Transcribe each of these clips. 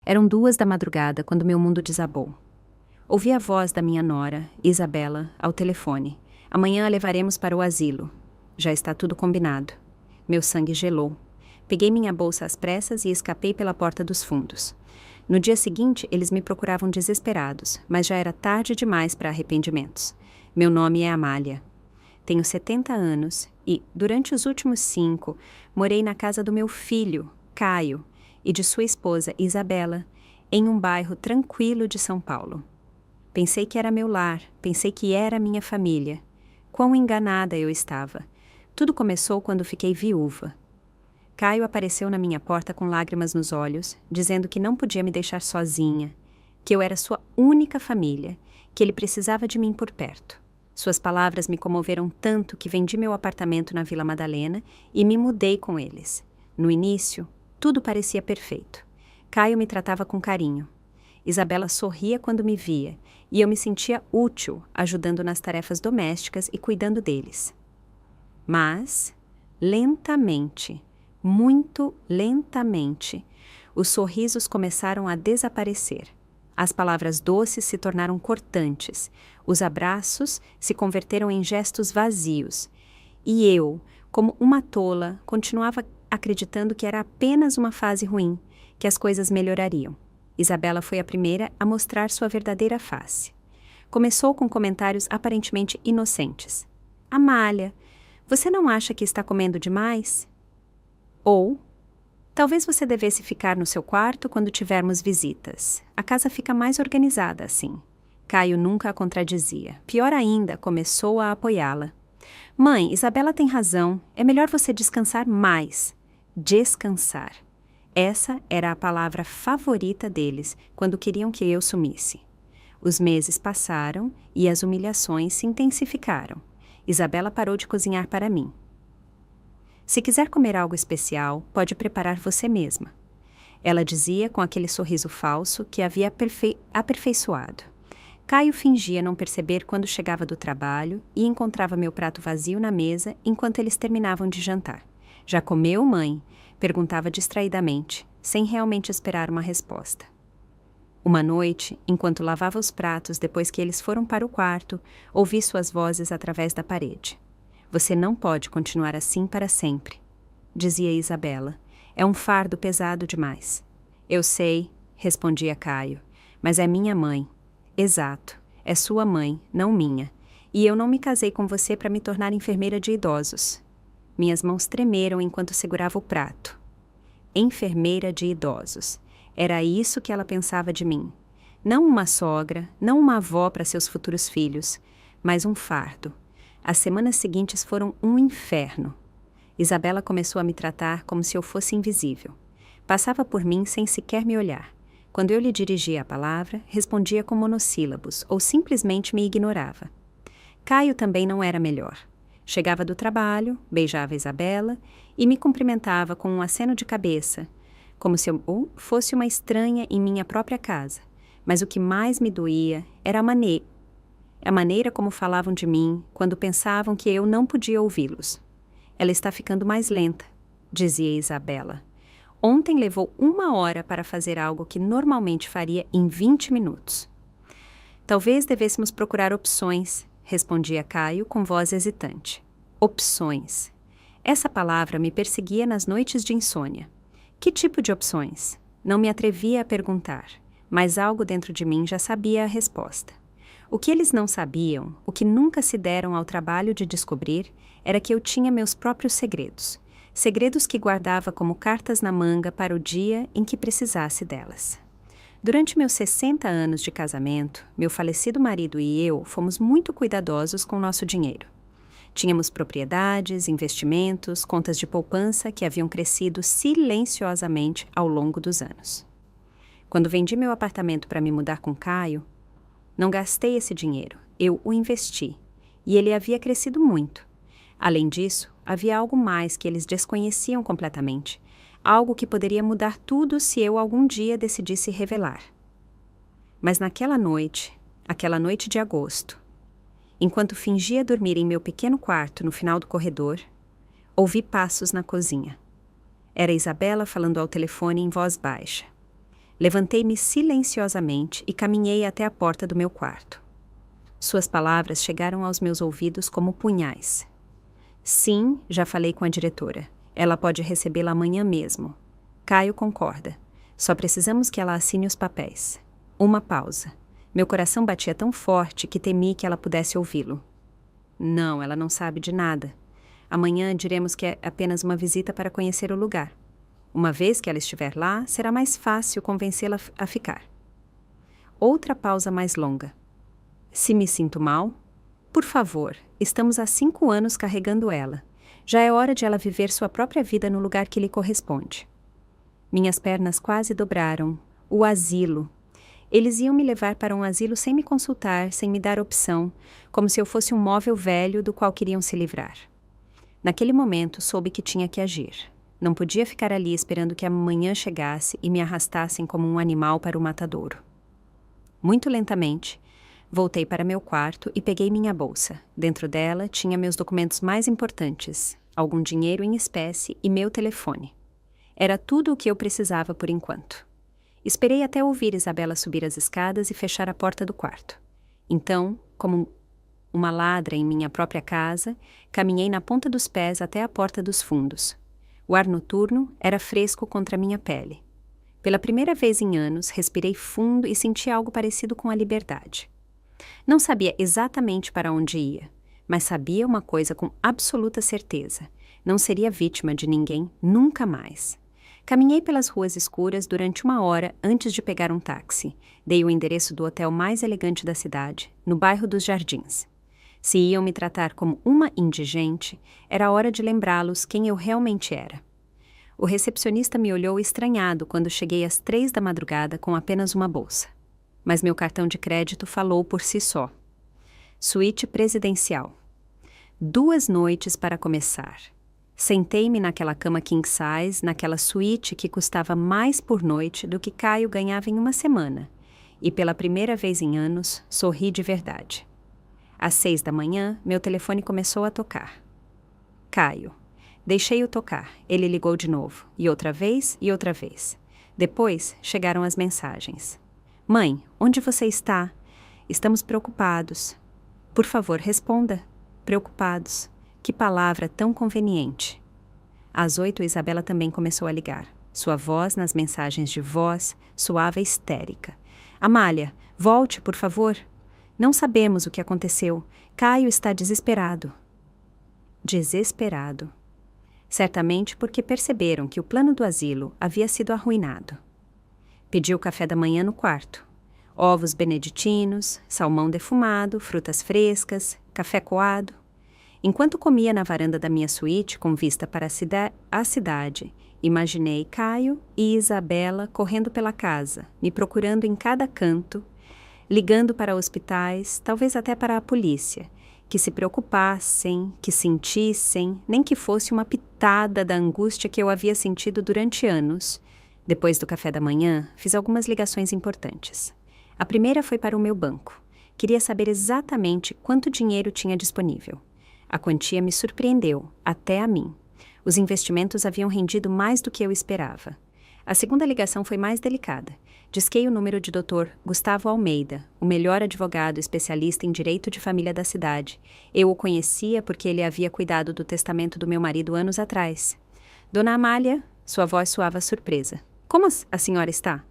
Eram 2 da madrugada quando meu mundo desabou. Ouvi a voz da minha nora, Isabela, ao telefone. Amanhã a levaremos para o asilo. Já está tudo combinado. Meu sangue gelou. Peguei minha bolsa às pressas e escapei pela porta dos fundos. No dia seguinte, eles me procuravam desesperados, mas já era tarde demais para arrependimentos. Meu nome é Amália. Tenho 70 anos e, durante os últimos 5, morei na casa do meu filho, Caio, e de sua esposa, Isabela, em um bairro tranquilo de São Paulo. Pensei que era meu lar, pensei que era minha família. Quão enganada eu estava. Tudo começou quando fiquei viúva. Caio apareceu na minha porta com lágrimas nos olhos, dizendo que não podia me deixar sozinha, que eu era sua única família, que ele precisava de mim por perto. Suas palavras me comoveram tanto que vendi meu apartamento na Vila Madalena e me mudei com eles. No início, tudo parecia perfeito. Caio me tratava com carinho. Isabela sorria quando me via, e eu me sentia útil, ajudando nas tarefas domésticas e cuidando deles. Mas, lentamente, muito lentamente, os sorrisos começaram a desaparecer. As palavras doces se tornaram cortantes, os abraços se converteram em gestos vazios. E eu, como uma tola, continuava acreditando que era apenas uma fase ruim, que as coisas melhorariam. Isabela foi a primeira a mostrar sua verdadeira face. Começou com comentários aparentemente inocentes. Amália, você não acha que está comendo demais? Ou, talvez você devesse ficar no seu quarto quando tivermos visitas. A casa fica mais organizada assim. Caio nunca a contradizia. Pior ainda, começou a apoiá-la. Mãe, Isabela tem razão. É melhor você descansar mais. Descansar. Essa era a palavra favorita deles quando queriam que eu sumisse. Os meses passaram e as humilhações se intensificaram. Isabela parou de cozinhar para mim. Se quiser comer algo especial, pode preparar você mesma. Ela dizia com aquele sorriso falso que havia aperfeiçoado. Caio fingia não perceber quando chegava do trabalho e encontrava meu prato vazio na mesa enquanto eles terminavam de jantar. Já comeu, mãe? Perguntava distraidamente, sem realmente esperar uma resposta. Uma noite, enquanto lavava os pratos depois que eles foram para o quarto, ouvi suas vozes através da parede. Você não pode continuar assim para sempre, dizia Isabela. É um fardo pesado demais. Eu sei, respondia Caio, mas é minha mãe. Exato, é sua mãe, não minha. E eu não me casei com você para me tornar enfermeira de idosos. Minhas mãos tremeram enquanto segurava o prato. Enfermeira de idosos. Era isso que ela pensava de mim. Não uma sogra, não uma avó para seus futuros filhos, mas um fardo. As semanas seguintes foram um inferno. Isabela começou a me tratar como se eu fosse invisível. Passava por mim sem sequer me olhar. Quando eu lhe dirigia a palavra, respondia com monossílabos ou simplesmente me ignorava. Caio também não era melhor. Chegava do trabalho, beijava Isabela e me cumprimentava com um aceno de cabeça, como se eu fosse uma estranha em minha própria casa. Mas o que mais me doía era a maneira como falavam de mim quando pensavam que eu não podia ouvi-los. Ela está ficando mais lenta, dizia Isabela. Ontem levou 1 hora para fazer algo que normalmente faria em 20 minutos. Talvez devêssemos procurar opções, respondia Caio com voz hesitante. Opções. Essa palavra me perseguia nas noites de insônia. Que tipo de opções? Não me atrevia a perguntar, mas algo dentro de mim já sabia a resposta. O que eles não sabiam, o que nunca se deram ao trabalho de descobrir, era que eu tinha meus próprios segredos. Segredos que guardava como cartas na manga para o dia em que precisasse delas. Durante meus 60 anos de casamento, meu falecido marido e eu fomos muito cuidadosos com nosso dinheiro. Tínhamos propriedades, investimentos, contas de poupança que haviam crescido silenciosamente ao longo dos anos. Quando vendi meu apartamento para me mudar com Caio, não gastei esse dinheiro, eu o investi, e ele havia crescido muito. Além disso, havia algo mais que eles desconheciam completamente, algo que poderia mudar tudo se eu algum dia decidisse revelar. Mas aquela noite de agosto, enquanto fingia dormir em meu pequeno quarto no final do corredor, ouvi passos na cozinha. Era Isabela falando ao telefone em voz baixa. Levantei-me silenciosamente e caminhei até a porta do meu quarto. Suas palavras chegaram aos meus ouvidos como punhais. Sim, já falei com a diretora. Ela pode recebê-la amanhã mesmo. Caio concorda. Só precisamos que ela assine os papéis. Uma pausa. Meu coração batia tão forte que temi que ela pudesse ouvi-lo. Não, ela não sabe de nada. Amanhã diremos que é apenas uma visita para conhecer o lugar. Uma vez que ela estiver lá, será mais fácil convencê-la a ficar. Outra pausa mais longa. Se me sinto mal? Por favor, estamos há 5 anos carregando ela. Já é hora de ela viver sua própria vida no lugar que lhe corresponde. Minhas pernas quase dobraram. O asilo. Eles iam me levar para um asilo sem me consultar, sem me dar opção, como se eu fosse um móvel velho do qual queriam se livrar. Naquele momento, soube que tinha que agir. Não podia ficar ali esperando que a manhã chegasse e me arrastassem como um animal para o matadouro. Muito lentamente, voltei para meu quarto e peguei minha bolsa. Dentro dela tinha meus documentos mais importantes, algum dinheiro em espécie e meu telefone. Era tudo o que eu precisava por enquanto. Esperei até ouvir Isabela subir as escadas e fechar a porta do quarto. Então, como uma ladra em minha própria casa, caminhei na ponta dos pés até a porta dos fundos. O ar noturno era fresco contra minha pele. Pela primeira vez em anos, respirei fundo e senti algo parecido com a liberdade. Não sabia exatamente para onde ia, mas sabia uma coisa com absoluta certeza. Não seria vítima de ninguém, nunca mais. Caminhei pelas ruas escuras durante 1 hora antes de pegar um táxi. Dei o endereço do hotel mais elegante da cidade, no bairro dos Jardins. Se iam me tratar como uma indigente, era hora de lembrá-los quem eu realmente era. O recepcionista me olhou estranhado quando cheguei às 3 da madrugada com apenas uma bolsa. Mas meu cartão de crédito falou por si só. Suíte presidencial. 2 noites para começar. Sentei-me naquela cama king size, naquela suíte que custava mais por noite do que Caio ganhava em uma semana. E pela primeira vez em anos, sorri de verdade. Às 6 da manhã, meu telefone começou a tocar. Caio. Deixei-o tocar. Ele ligou de novo. E outra vez, e outra vez. Depois, chegaram as mensagens. Mãe, onde você está? Estamos preocupados. Por favor, responda. Preocupados. Que palavra tão conveniente. Às 8, Isabela também começou a ligar. Sua voz nas mensagens de voz soava histérica. Amália, volte, por favor. Não sabemos o que aconteceu. Caio está desesperado. Desesperado. Certamente porque perceberam que o plano do asilo havia sido arruinado. Pediu café da manhã no quarto. Ovos beneditinos, salmão defumado, frutas frescas, café coado. Enquanto comia na varanda da minha suíte, com vista para a cidade, imaginei Caio e Isabela correndo pela casa, me procurando em cada canto, ligando para hospitais, talvez até para a polícia, que se preocupassem, que sentissem, nem que fosse uma pitada da angústia que eu havia sentido durante anos. Depois do café da manhã, fiz algumas ligações importantes. A primeira foi para o meu banco. Queria saber exatamente quanto dinheiro tinha disponível. A quantia me surpreendeu, até a mim. Os investimentos haviam rendido mais do que eu esperava. A segunda ligação foi mais delicada. Disquei o número de Dr. Gustavo Almeida, o melhor advogado especialista em direito de família da cidade. Eu o conhecia porque ele havia cuidado do testamento do meu marido anos atrás. Dona Amália, sua voz soava surpresa. Como a senhora está?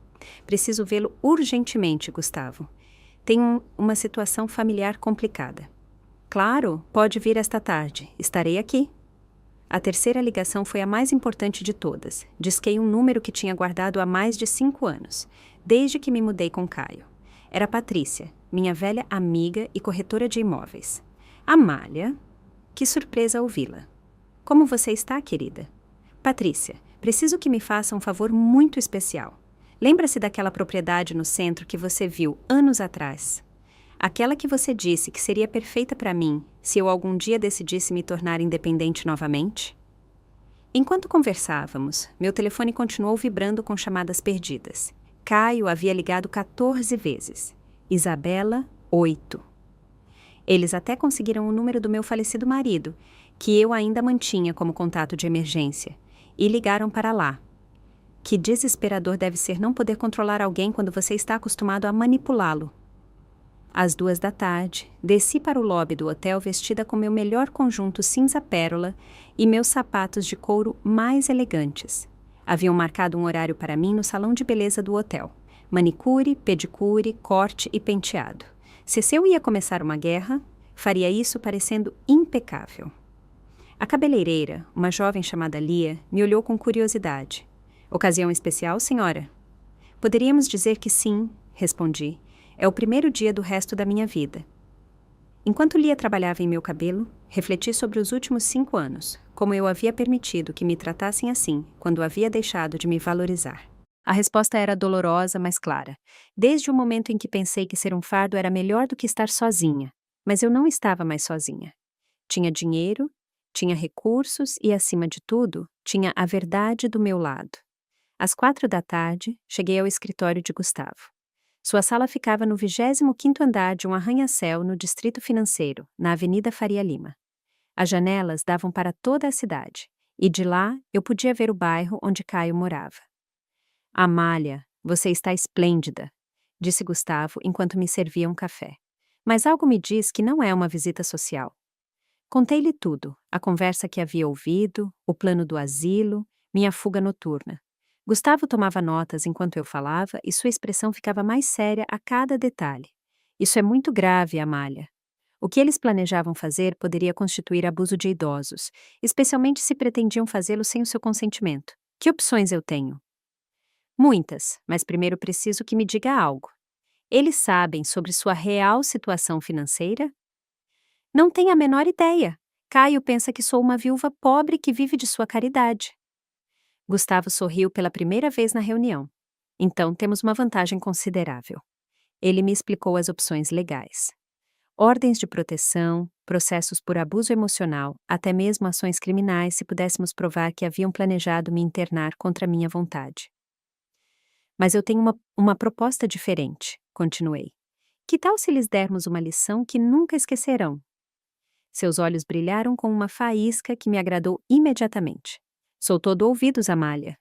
Preciso vê-lo urgentemente, Gustavo. Tenho uma situação familiar complicada. Claro, pode vir esta tarde. Estarei aqui. A terceira ligação foi a mais importante de todas. Disquei um número que tinha guardado há mais de 5 anos, desde que me mudei com Caio. Era Patrícia, minha velha amiga e corretora de imóveis. Amália, que surpresa ouvi-la. Como você está, querida? Patrícia, preciso que me faça um favor muito especial. Lembra-se daquela propriedade no centro que você viu anos atrás? Aquela que você disse que seria perfeita para mim se eu algum dia decidisse me tornar independente novamente? Enquanto conversávamos, meu telefone continuou vibrando com chamadas perdidas. Caio havia ligado 14 vezes. Isabela, 8. Eles até conseguiram o número do meu falecido marido, que eu ainda mantinha como contato de emergência, e ligaram para lá. Que desesperador deve ser não poder controlar alguém quando você está acostumado a manipulá-lo. Às 2 da tarde, desci para o lobby do hotel vestida com meu melhor conjunto cinza pérola e meus sapatos de couro mais elegantes. Haviam marcado um horário para mim no salão de beleza do hotel. Manicure, pedicure, corte e penteado. Se eu ia começar uma guerra, faria isso parecendo impecável. A cabeleireira, uma jovem chamada Lia, me olhou com curiosidade. Ocasião especial, senhora? Poderíamos dizer que sim, respondi. É o primeiro dia do resto da minha vida. Enquanto Lia trabalhava em meu cabelo, refleti sobre os últimos 5 anos, como eu havia permitido que me tratassem assim, quando havia deixado de me valorizar. A resposta era dolorosa, mas clara. Desde o momento em que pensei que ser um fardo era melhor do que estar sozinha. Mas eu não estava mais sozinha. Tinha dinheiro, tinha recursos e, acima de tudo, tinha a verdade do meu lado. Às 4 da tarde, cheguei ao escritório de Gustavo. Sua sala ficava no 25º andar de um arranha-céu no Distrito Financeiro, na Avenida Faria Lima. As janelas davam para toda a cidade, e de lá eu podia ver o bairro onde Caio morava. Amália, você está esplêndida, disse Gustavo enquanto me servia um café. Mas algo me diz que não é uma visita social. Contei-lhe tudo, a conversa que havia ouvido, o plano do asilo, minha fuga noturna. Gustavo tomava notas enquanto eu falava e sua expressão ficava mais séria a cada detalhe. Isso é muito grave, Amália. O que eles planejavam fazer poderia constituir abuso de idosos, especialmente se pretendiam fazê-lo sem o seu consentimento. Que opções eu tenho? Muitas, mas primeiro preciso que me diga algo. Eles sabem sobre sua real situação financeira? Não tenho a menor ideia. Caio pensa que sou uma viúva pobre que vive de sua caridade. Gustavo sorriu pela primeira vez na reunião. Então temos uma vantagem considerável. Ele me explicou as opções legais. Ordens de proteção, processos por abuso emocional, até mesmo ações criminais se pudéssemos provar que haviam planejado me internar contra minha vontade. Mas eu tenho uma proposta diferente, continuei. Que tal se lhes dermos uma lição que nunca esquecerão? Seus olhos brilharam com uma faísca que me agradou imediatamente. Sou todo ouvidos, Amália.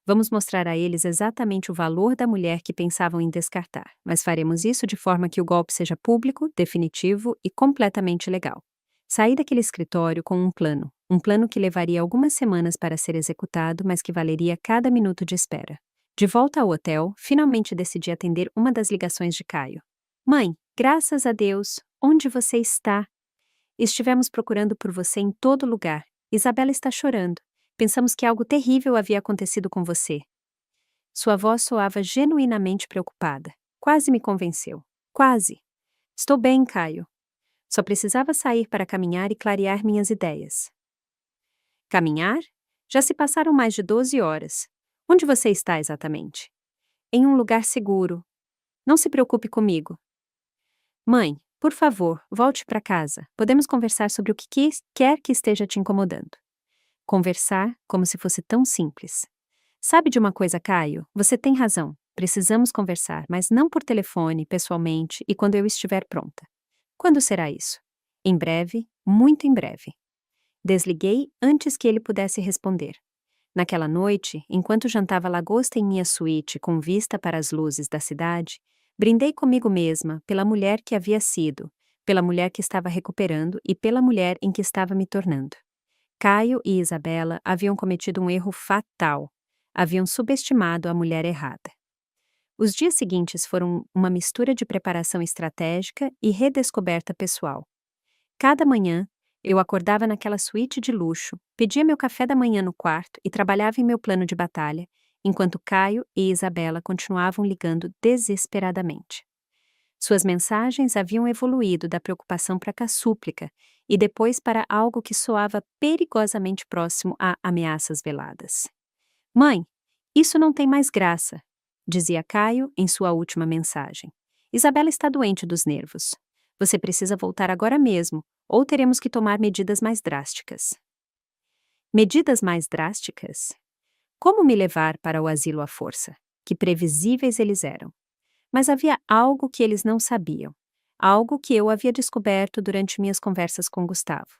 Vamos mostrar a eles exatamente o valor da mulher que pensavam em descartar, mas faremos isso de forma que o golpe seja público, definitivo e completamente legal. Saí daquele escritório com um plano que levaria algumas semanas para ser executado, mas que valeria cada minuto de espera. De volta ao hotel, finalmente decidi atender uma das ligações de Caio. Mãe, graças a Deus, onde você está? Estivemos procurando por você em todo lugar. Isabela está chorando. Pensamos que algo terrível havia acontecido com você. Sua voz soava genuinamente preocupada. Quase me convenceu. Quase. Estou bem, Caio. Só precisava sair para caminhar e clarear minhas ideias. Caminhar? Já se passaram mais de 12 horas. Onde você está exatamente? Em um lugar seguro. Não se preocupe comigo. Mãe, por favor, volte para casa. Podemos conversar sobre o que quer que esteja te incomodando. Conversar como se fosse tão simples. Sabe de uma coisa, Caio? Você tem razão. Precisamos conversar, mas não por telefone, pessoalmente e quando eu estiver pronta. Quando será isso? Em breve, muito em breve. Desliguei antes que ele pudesse responder. Naquela noite, enquanto jantava lagosta em minha suíte com vista para as luzes da cidade, brindei comigo mesma pela mulher que havia sido, pela mulher que estava recuperando e pela mulher em que estava me tornando. Caio e Isabela haviam cometido um erro fatal. Haviam subestimado a mulher errada. Os dias seguintes foram uma mistura de preparação estratégica e redescoberta pessoal. Cada manhã, eu acordava naquela suíte de luxo, pedia meu café da manhã no quarto e trabalhava em meu plano de batalha, enquanto Caio e Isabela continuavam ligando desesperadamente. Suas mensagens haviam evoluído da preocupação para a súplica e depois para algo que soava perigosamente próximo a ameaças veladas. Mãe, isso não tem mais graça, dizia Caio em sua última mensagem. Isabela está doente dos nervos. Você precisa voltar agora mesmo, ou teremos que tomar medidas mais drásticas. Medidas mais drásticas? Como me levar para o asilo à força? Que previsíveis eles eram. Mas havia algo que eles não sabiam, algo que eu havia descoberto durante minhas conversas com Gustavo.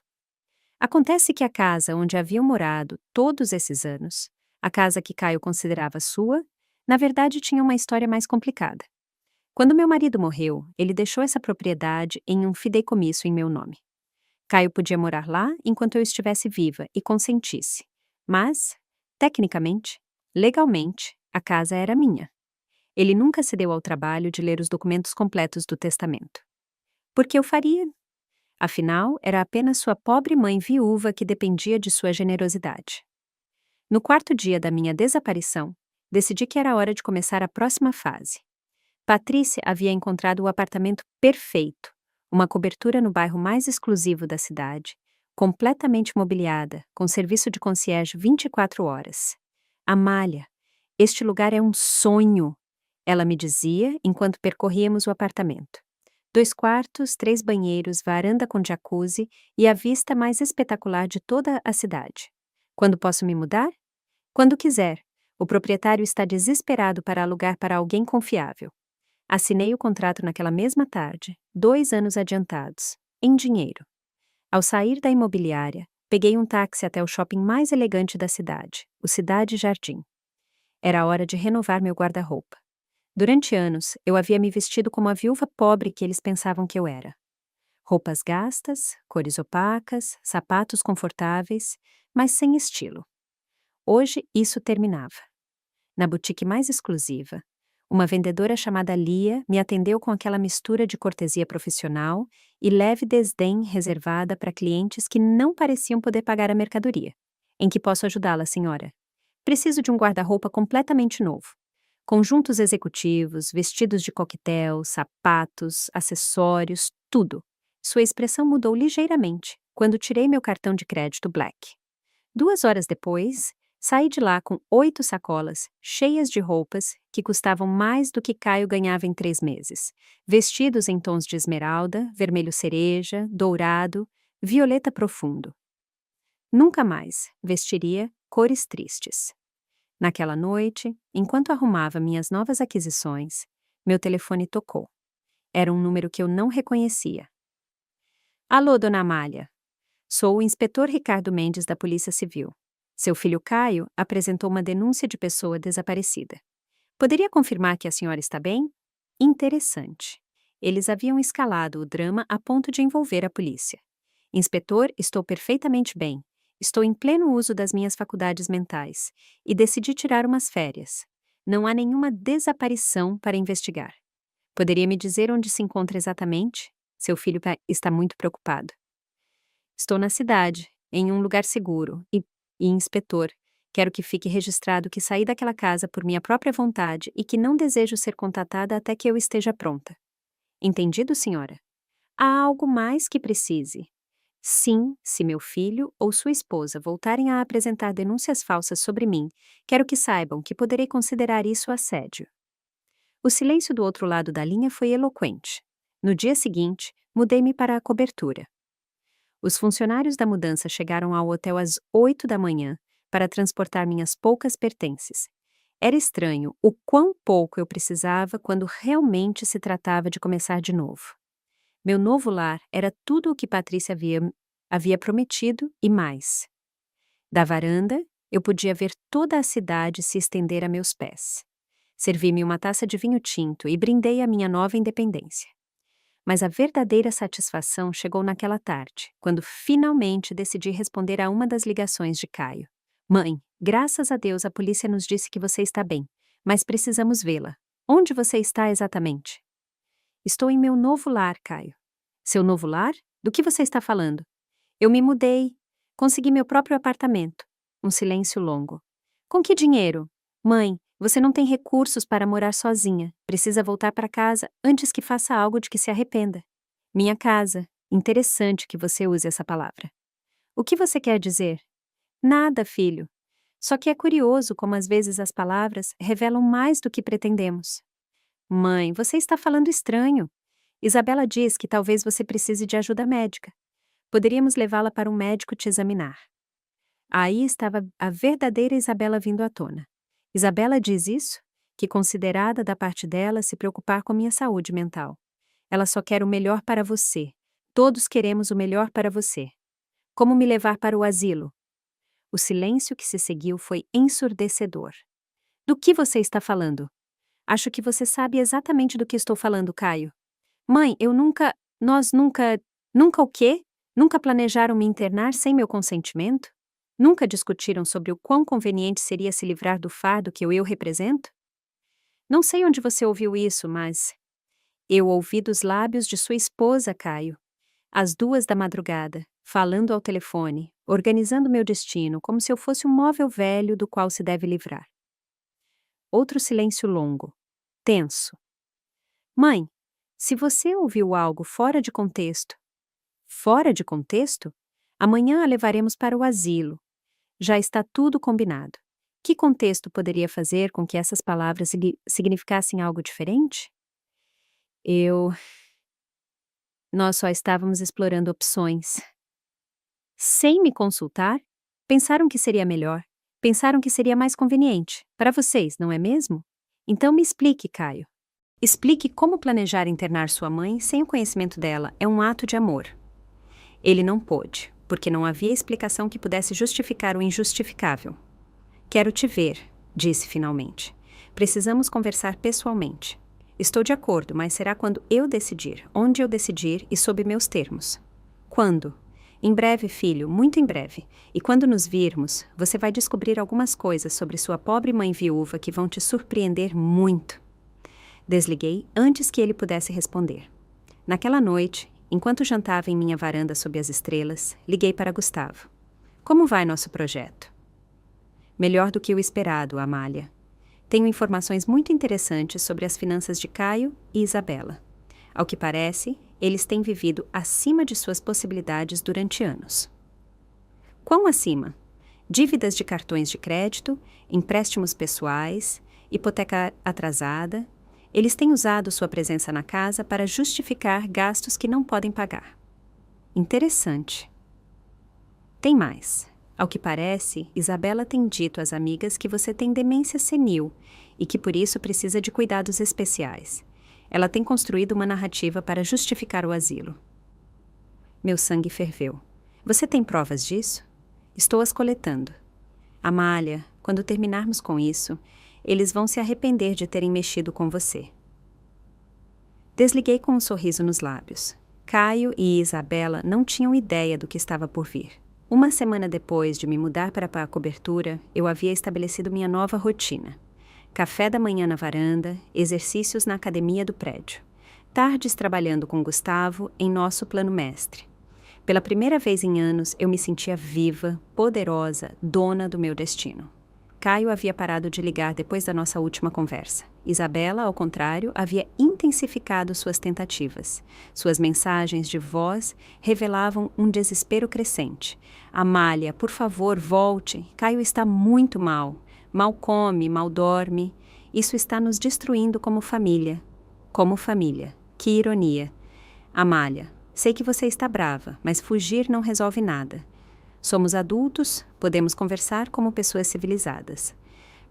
Acontece que a casa onde haviam morado todos esses anos, A casa que Caio considerava sua, na verdade tinha uma história mais complicada. Quando meu marido morreu, ele deixou essa propriedade em um fideicomisso em meu nome. Caio podia morar lá enquanto eu estivesse viva e consentisse. Mas, tecnicamente, legalmente, a casa era minha. Ele nunca se deu ao trabalho de ler os documentos completos do testamento. Por que eu faria? Afinal, era apenas sua pobre mãe viúva que dependia de sua generosidade. No quarto dia da minha desaparição, decidi que era hora de começar a próxima fase. Patrícia havia encontrado o apartamento perfeito, uma cobertura no bairro mais exclusivo da cidade, completamente mobiliada, com serviço de concierge 24 horas. Amália, este lugar é um sonho, ela me dizia enquanto percorríamos o apartamento. 2 quartos, 3 banheiros, varanda com jacuzzi e a vista mais espetacular de toda a cidade. Quando posso me mudar? Quando quiser. O proprietário está desesperado para alugar para alguém confiável. Assinei o contrato naquela mesma tarde, 2 anos adiantados, em dinheiro. Ao sair da imobiliária, peguei um táxi até o shopping mais elegante da cidade, o Cidade Jardim. Era hora de renovar meu guarda-roupa. Durante anos, eu havia me vestido como a viúva pobre que eles pensavam que eu era. Roupas gastas, cores opacas, sapatos confortáveis, mas sem estilo. Hoje isso terminava. Na boutique mais exclusiva, uma vendedora chamada Lia me atendeu com aquela mistura de cortesia profissional e leve desdém reservada para clientes que não pareciam poder pagar a mercadoria. Em que posso ajudá-la, senhora? Preciso de um guarda-roupa completamente novo. Conjuntos executivos, vestidos de coquetel, sapatos, acessórios, tudo. Sua expressão mudou ligeiramente quando tirei meu cartão de crédito Black. 2 horas depois, saí de lá com 8 sacolas, cheias de roupas, que custavam mais do que Caio ganhava em 3 meses. Vestidos em tons de esmeralda, vermelho cereja, dourado, violeta profundo. Nunca mais vestiria cores tristes. Naquela noite, enquanto arrumava minhas novas aquisições, meu telefone tocou. Era um número que eu não reconhecia. Alô, dona Amália. Sou o inspetor Ricardo Mendes da Polícia Civil. Seu filho Caio apresentou uma denúncia de pessoa desaparecida. Poderia confirmar que a senhora está bem? Interessante. Eles haviam escalado o drama a ponto de envolver a polícia. Inspetor, estou perfeitamente bem. Estou em pleno uso das minhas faculdades mentais e decidi tirar umas férias. Não há nenhuma desaparição para investigar. Poderia me dizer onde se encontra exatamente? Seu filho está muito preocupado. Estou na cidade, em um lugar seguro, e inspetor, quero que fique registrado que saí daquela casa por minha própria vontade e que não desejo ser contatada até que eu esteja pronta. Entendido, senhora? Há algo mais que precise. Sim, se meu filho ou sua esposa voltarem a apresentar denúncias falsas sobre mim, quero que saibam que poderei considerar isso assédio. O silêncio do outro lado da linha foi eloquente. No dia seguinte, mudei-me para a cobertura. Os funcionários da mudança chegaram ao hotel às 8 da manhã para transportar minhas poucas pertences. Era estranho o quão pouco eu precisava quando realmente se tratava de começar de novo. Meu novo lar era tudo o que Patrícia havia prometido e mais. Da varanda, eu podia ver toda a cidade se estender a meus pés. Servi-me uma taça de vinho tinto e brindei a minha nova independência. Mas a verdadeira satisfação chegou naquela tarde, quando finalmente decidi responder a uma das ligações de Caio. Mãe, graças a Deus a polícia nos disse que você está bem, mas precisamos vê-la. Onde você está exatamente? Estou em meu novo lar, Caio. Seu novo lar? Do que você está falando? Eu me mudei. Consegui meu próprio apartamento. Um silêncio longo. Com que dinheiro? Mãe, você não tem recursos para morar sozinha. Precisa voltar para casa antes que faça algo de que se arrependa. Minha casa. Interessante que você use essa palavra. O que você quer dizer? Nada, filho. Só que é curioso como às vezes as palavras revelam mais do que pretendemos. Mãe, você está falando estranho. Isabela diz que talvez você precise de ajuda médica. Poderíamos levá-la para um médico te examinar. Aí estava a verdadeira Isabela vindo à tona. Isabela diz isso? Que considerada da parte dela se preocupar com minha saúde mental. Ela só quer o melhor para você. Todos queremos o melhor para você. Como me levar para o asilo? O silêncio que se seguiu foi ensurdecedor. Do que você está falando? Acho que você sabe exatamente do que estou falando, Caio. Mãe, nós nunca o quê? Nunca planejaram me internar sem meu consentimento? Nunca discutiram sobre o quão conveniente seria se livrar do fardo que eu represento? Não sei onde você ouviu isso, mas eu ouvi dos lábios de sua esposa, Caio. Às 2 da madrugada, falando ao telefone, organizando meu destino como se eu fosse um móvel velho do qual se deve livrar. Outro silêncio longo, tenso. Mãe, se você ouviu algo fora de contexto. Fora de contexto? Amanhã a levaremos para o asilo. Já está tudo combinado. Que contexto poderia fazer com que essas palavras significassem algo diferente? Nós só estávamos explorando opções. Sem me consultar? Pensaram que seria melhor. Pensaram que seria mais conveniente. Para vocês, não é mesmo? Então me explique, Caio. Explique como planejar internar sua mãe sem o conhecimento dela é um ato de amor. Ele não pôde, porque não havia explicação que pudesse justificar o injustificável. Quero te ver, disse finalmente. Precisamos conversar pessoalmente. Estou de acordo, mas será quando eu decidir, onde eu decidir e sob meus termos. Quando? Em breve, filho, muito em breve. E quando nos virmos, você vai descobrir algumas coisas sobre sua pobre mãe viúva que vão te surpreender muito. Desliguei antes que ele pudesse responder. Naquela noite, enquanto jantava em minha varanda sob as estrelas, liguei para Gustavo. Como vai nosso projeto? Melhor do que o esperado, Amália. Tenho informações muito interessantes sobre as finanças de Caio e Isabela. Ao que parece, eles têm vivido acima de suas possibilidades durante anos. Quão acima? Dívidas de cartões de crédito, empréstimos pessoais, hipoteca atrasada. Eles têm usado sua presença na casa para justificar gastos que não podem pagar. Interessante. Tem mais. Ao que parece, Isabela tem dito às amigas que você tem demência senil e que por isso precisa de cuidados especiais. Ela tem construído uma narrativa para justificar o asilo. Meu sangue ferveu. Você tem provas disso? Estou as coletando. Amália, quando terminarmos com isso, eles vão se arrepender de terem mexido com você. Desliguei com um sorriso nos lábios. Caio e Isabela não tinham ideia do que estava por vir. Uma semana depois de me mudar para a cobertura, eu havia estabelecido minha nova rotina. Café da manhã na varanda, exercícios na academia do prédio. Tardes trabalhando com Gustavo em nosso plano mestre. Pela primeira vez em anos, eu me sentia viva, poderosa, dona do meu destino. Caio havia parado de ligar depois da nossa última conversa. Isabela, ao contrário, havia intensificado suas tentativas. Suas mensagens de voz revelavam um desespero crescente. Amália, por favor, volte. Caio está muito mal. Mal come, mal dorme. Isso está nos destruindo como família. Como família. Que ironia. Amália, sei que você está brava, mas fugir não resolve nada. Somos adultos, podemos conversar como pessoas civilizadas.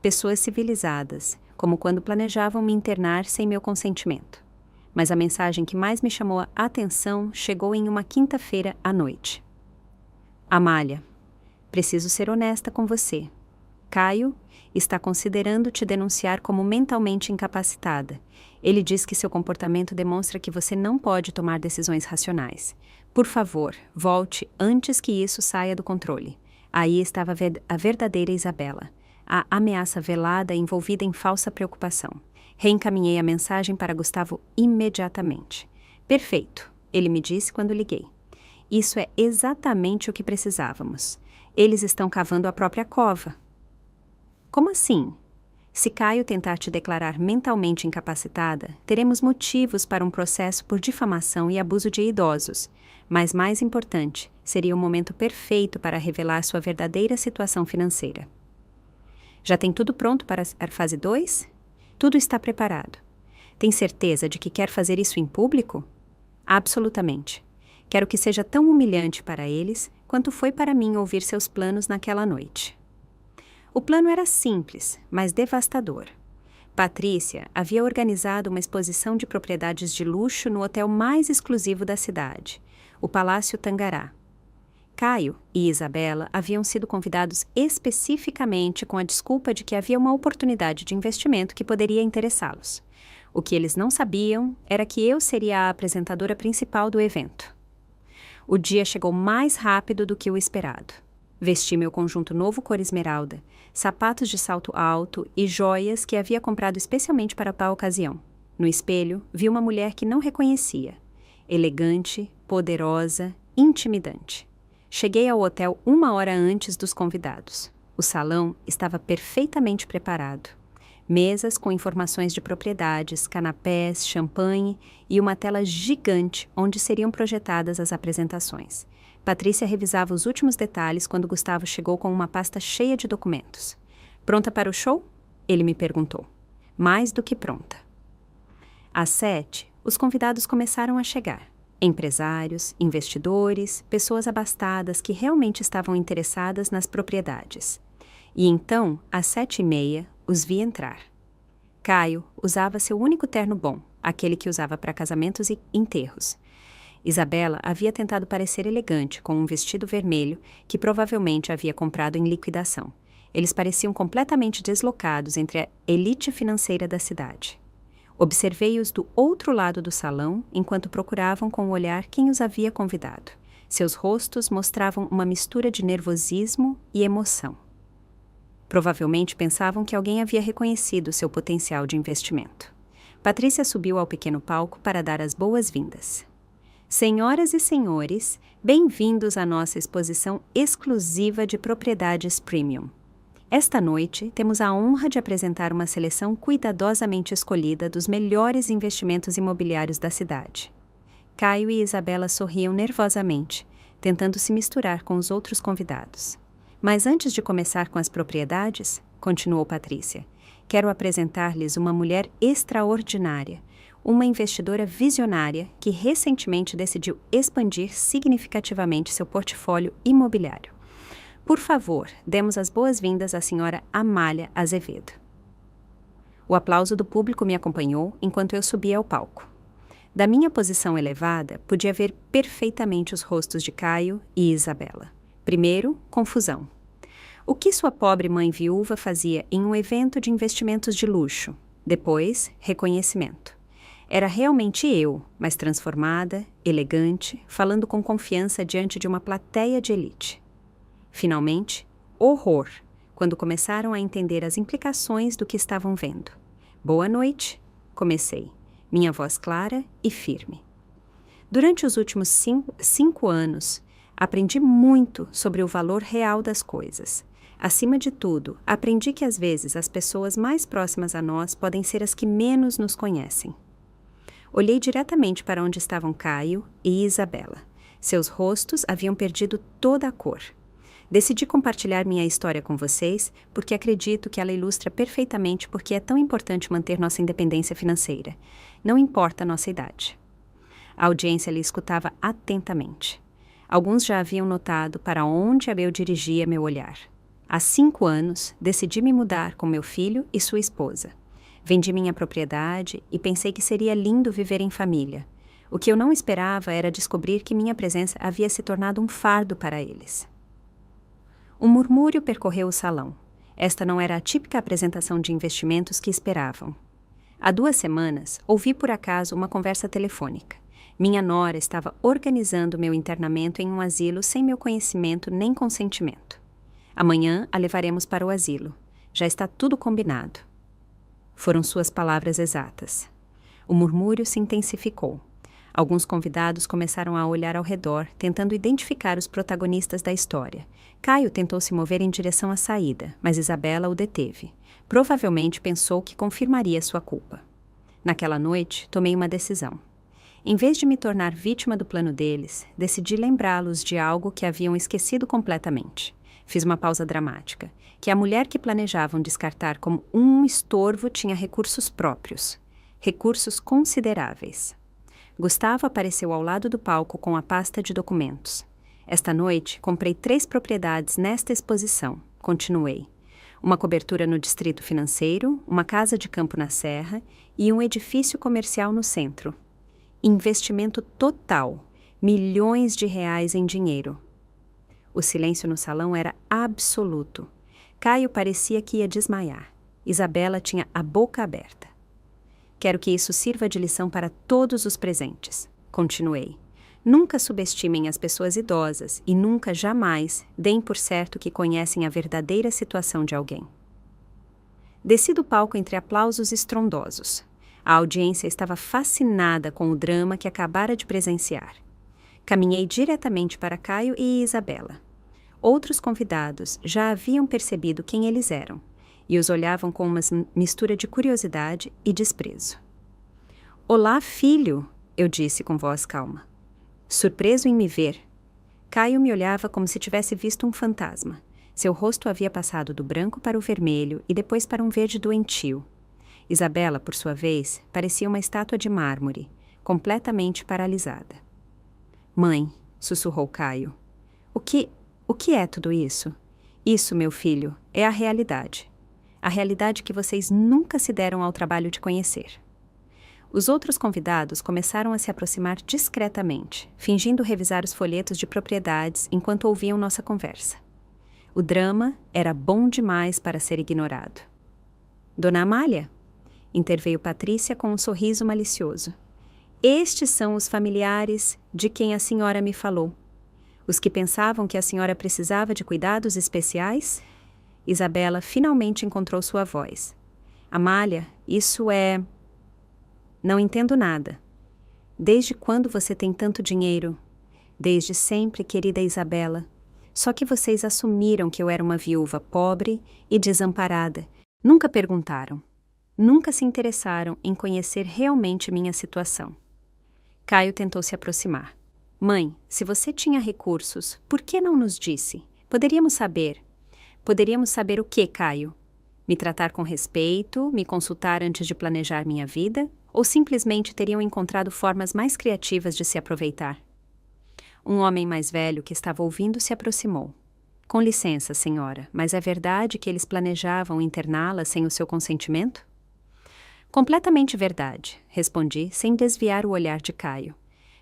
Pessoas civilizadas, como quando planejavam me internar sem meu consentimento. Mas a mensagem que mais me chamou a atenção chegou em uma quinta-feira à noite. Amália, preciso ser honesta com você. Caio está considerando te denunciar como mentalmente incapacitada. Ele diz que seu comportamento demonstra que você não pode tomar decisões racionais. Por favor, volte antes que isso saia do controle. Aí estava a verdadeira Isabela, a ameaça velada envolvida em falsa preocupação. Reencaminhei a mensagem para Gustavo imediatamente. Perfeito, ele me disse quando liguei. Isso é exatamente o que precisávamos. Eles estão cavando a própria cova. Como assim? Se Caio tentar te declarar mentalmente incapacitada, teremos motivos para um processo por difamação e abuso de idosos. Mas mais importante, seria o momento perfeito para revelar sua verdadeira situação financeira. Já tem tudo pronto para a fase 2? Tudo está preparado. Tem certeza de que quer fazer isso em público? Absolutamente. Quero que seja tão humilhante para eles quanto foi para mim ouvir seus planos naquela noite. O plano era simples, mas devastador. Patrícia havia organizado uma exposição de propriedades de luxo no hotel mais exclusivo da cidade, o Palácio Tangará. Caio e Isabela haviam sido convidados especificamente com a desculpa de que havia uma oportunidade de investimento que poderia interessá-los. O que eles não sabiam era que eu seria a apresentadora principal do evento. O dia chegou mais rápido do que o esperado. Vesti meu conjunto novo cor esmeralda, sapatos de salto alto e joias que havia comprado especialmente para tal ocasião. No espelho, vi uma mulher que não reconhecia. Elegante, poderosa, intimidante. Cheguei ao hotel 1 hora antes dos convidados. O salão estava perfeitamente preparado. Mesas com informações de propriedades, canapés, champanhe e uma tela gigante onde seriam projetadas as apresentações. Patrícia revisava os últimos detalhes quando Gustavo chegou com uma pasta cheia de documentos. Pronta para o show? Ele me perguntou. Mais do que pronta. Às 7, os convidados começaram a chegar. Empresários, investidores, pessoas abastadas que realmente estavam interessadas nas propriedades. E então, às 7h30, os vi entrar. Caio usava seu único terno bom, aquele que usava para casamentos e enterros. Isabela havia tentado parecer elegante com um vestido vermelho que provavelmente havia comprado em liquidação. Eles pareciam completamente deslocados entre a elite financeira da cidade. Observei-os do outro lado do salão enquanto procuravam com o olhar quem os havia convidado. Seus rostos mostravam uma mistura de nervosismo e emoção. Provavelmente pensavam que alguém havia reconhecido seu potencial de investimento. Patrícia subiu ao pequeno palco para dar as boas-vindas. Senhoras e senhores, bem-vindos à nossa exposição exclusiva de propriedades premium. Esta noite, temos a honra de apresentar uma seleção cuidadosamente escolhida dos melhores investimentos imobiliários da cidade. Caio e Isabela sorriam nervosamente, tentando se misturar com os outros convidados. Mas antes de começar com as propriedades, continuou Patrícia, quero apresentar-lhes uma mulher extraordinária, uma investidora visionária que recentemente decidiu expandir significativamente seu portfólio imobiliário. Por favor, demos as boas-vindas à senhora Amália Azevedo. O aplauso do público me acompanhou enquanto eu subia ao palco. Da minha posição elevada, podia ver perfeitamente os rostos de Caio e Isabela. Primeiro, confusão. O que sua pobre mãe viúva fazia em um evento de investimentos de luxo? Depois, reconhecimento. Era realmente eu, mas transformada, elegante, falando com confiança diante de uma plateia de elite. Finalmente, horror, quando começaram a entender as implicações do que estavam vendo. Boa noite, comecei, minha voz clara e firme. Durante os últimos 5 anos, aprendi muito sobre o valor real das coisas. Acima de tudo, aprendi que às vezes as pessoas mais próximas a nós podem ser as que menos nos conhecem. Olhei diretamente para onde estavam Caio e Isabela. Seus rostos haviam perdido toda a cor. Decidi compartilhar minha história com vocês porque acredito que ela ilustra perfeitamente por que é tão importante manter nossa independência financeira. Não importa a nossa idade. A audiência lhe escutava atentamente. Alguns já haviam notado para onde eu dirigia meu olhar. Há 5 anos, decidi me mudar com meu filho e sua esposa. Vendi minha propriedade e pensei que seria lindo viver em família. O que eu não esperava era descobrir que minha presença havia se tornado um fardo para eles. Um murmúrio percorreu o salão. Esta não era a típica apresentação de investimentos que esperavam. Há 2 semanas, ouvi por acaso uma conversa telefônica. Minha nora estava organizando meu internamento em um asilo sem meu conhecimento nem consentimento. Amanhã a levaremos para o asilo. Já está tudo combinado. Foram suas palavras exatas. O murmúrio se intensificou. Alguns convidados começaram a olhar ao redor, tentando identificar os protagonistas da história. Caio tentou se mover em direção à saída, mas Isabela o deteve. Provavelmente pensou que confirmaria sua culpa. Naquela noite, tomei uma decisão. Em vez de me tornar vítima do plano deles, decidi lembrá-los de algo que haviam esquecido completamente. Fiz uma pausa dramática, que a mulher que planejavam descartar como um estorvo tinha recursos próprios. Recursos consideráveis. Gustavo apareceu ao lado do palco com a pasta de documentos. Esta noite, comprei 3 propriedades nesta exposição. Continuei. Uma cobertura no distrito financeiro, uma casa de campo na serra e um edifício comercial no centro. Investimento total. Milhões de reais em dinheiro. O silêncio no salão era absoluto. Caio parecia que ia desmaiar. Isabela tinha a boca aberta. Quero que isso sirva de lição para todos os presentes. Continuei. Nunca subestimem as pessoas idosas e nunca, jamais, deem por certo que conhecem a verdadeira situação de alguém. Desci do palco entre aplausos estrondosos. A audiência estava fascinada com o drama que acabara de presenciar. Caminhei diretamente para Caio e Isabela. Outros convidados já haviam percebido quem eles eram e os olhavam com uma mistura de curiosidade e desprezo. "Olá, filho", eu disse com voz calma. Surpreso em me ver, Caio me olhava como se tivesse visto um fantasma. Seu rosto havia passado do branco para o vermelho e depois para um verde doentio. Isabela, por sua vez, parecia uma estátua de mármore, completamente paralisada. "Mãe", sussurrou Caio, o que é tudo isso? Isso, meu filho, é a realidade. A realidade que vocês nunca se deram ao trabalho de conhecer." Os outros convidados começaram a se aproximar discretamente, fingindo revisar os folhetos de propriedades enquanto ouviam nossa conversa. O drama era bom demais para ser ignorado. "Dona Amália?", interveio Patrícia com um sorriso malicioso. "Estes são os familiares de quem a senhora me falou. Os que pensavam que a senhora precisava de cuidados especiais?" Isabela finalmente encontrou sua voz. "Amália, isso é... Não entendo nada. Desde quando você tem tanto dinheiro?" "Desde sempre, querida Isabela. Só que vocês assumiram que eu era uma viúva pobre e desamparada. Nunca perguntaram. Nunca se interessaram em conhecer realmente minha situação." Caio tentou se aproximar. "Mãe, se você tinha recursos, por que não nos disse? Poderíamos saber." "Poderíamos saber o quê, Caio? Me tratar com respeito, me consultar antes de planejar minha vida? Ou simplesmente teriam encontrado formas mais criativas de se aproveitar?" Um homem mais velho que estava ouvindo se aproximou. "Com licença, senhora, mas é verdade que eles planejavam interná-la sem o seu consentimento?" "Completamente verdade", respondi, sem desviar o olhar de Caio.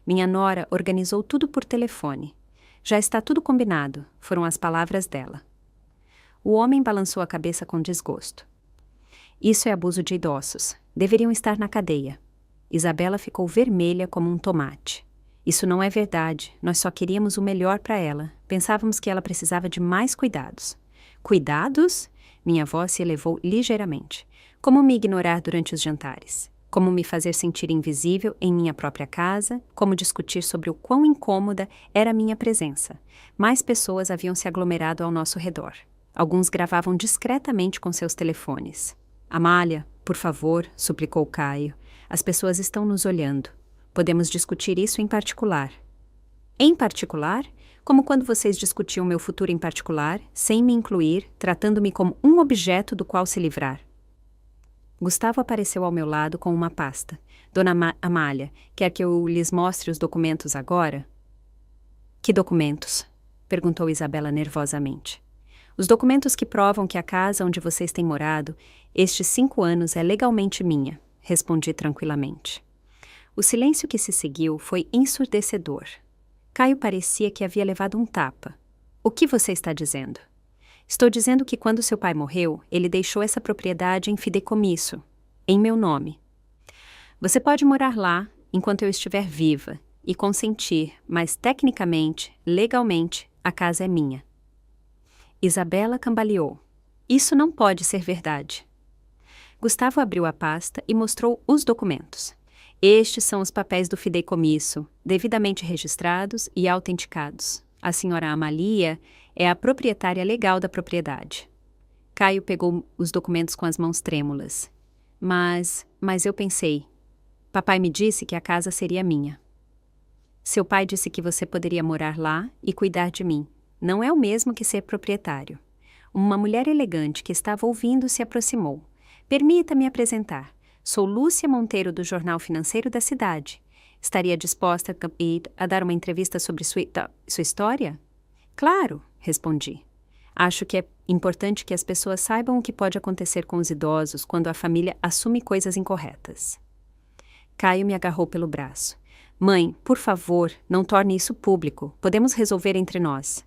"Minha nora organizou tudo por telefone. Já está tudo combinado", foram as palavras dela. O homem balançou a cabeça com desgosto. "Isso é abuso de idosos. Deveriam estar na cadeia." Isabela ficou vermelha como um tomate. "Isso não é verdade. Nós só queríamos o melhor para ela. Pensávamos que ela precisava de mais cuidados." "Cuidados?" Minha voz se elevou ligeiramente. "Como me ignorar durante os jantares? Como me fazer sentir invisível em minha própria casa? Como discutir sobre o quão incômoda era a minha presença? Mais pessoas haviam se aglomerado ao nosso redor. Alguns gravavam discretamente com seus telefones. "Amália, por favor", suplicou Caio. "As pessoas estão nos olhando. Podemos discutir isso em particular." "Em particular? Como quando vocês discutiam meu futuro em particular, sem me incluir, tratando-me como um objeto do qual se livrar." Gustavo apareceu ao meu lado com uma pasta. "Dona Amália, quer que eu lhes mostre os documentos agora?" "Que documentos?" perguntou Isabela nervosamente. "Os documentos que provam que a casa onde vocês têm morado estes 5 anos é legalmente minha", respondi tranquilamente. O silêncio que se seguiu foi ensurdecedor. Caio parecia que havia levado um tapa. "O que você está dizendo?" "Estou dizendo que quando seu pai morreu, ele deixou essa propriedade em fideicomisso, em meu nome. Você pode morar lá enquanto eu estiver viva e consentir, mas tecnicamente, legalmente, a casa é minha." Isabela cambaleou. "Isso não pode ser verdade." Gustavo abriu a pasta e mostrou os documentos. "Estes são os papéis do fideicomisso, devidamente registrados e autenticados. A senhora Amália é a proprietária legal da propriedade." Caio pegou os documentos com as mãos trêmulas. Mas eu pensei. Papai me disse que a casa seria minha." "Seu pai disse que você poderia morar lá e cuidar de mim. Não é o mesmo que ser proprietário." Uma mulher elegante que estava ouvindo se aproximou. "Permita-me apresentar. Sou Lúcia Monteiro do Jornal Financeiro da cidade. Estaria disposta a dar uma entrevista sobre sua história?" "Claro", respondi. "Acho que é importante que as pessoas saibam o que pode acontecer com os idosos quando a família assume coisas incorretas." Caio me agarrou pelo braço. "Mãe, por favor, não torne isso público. Podemos resolver entre nós."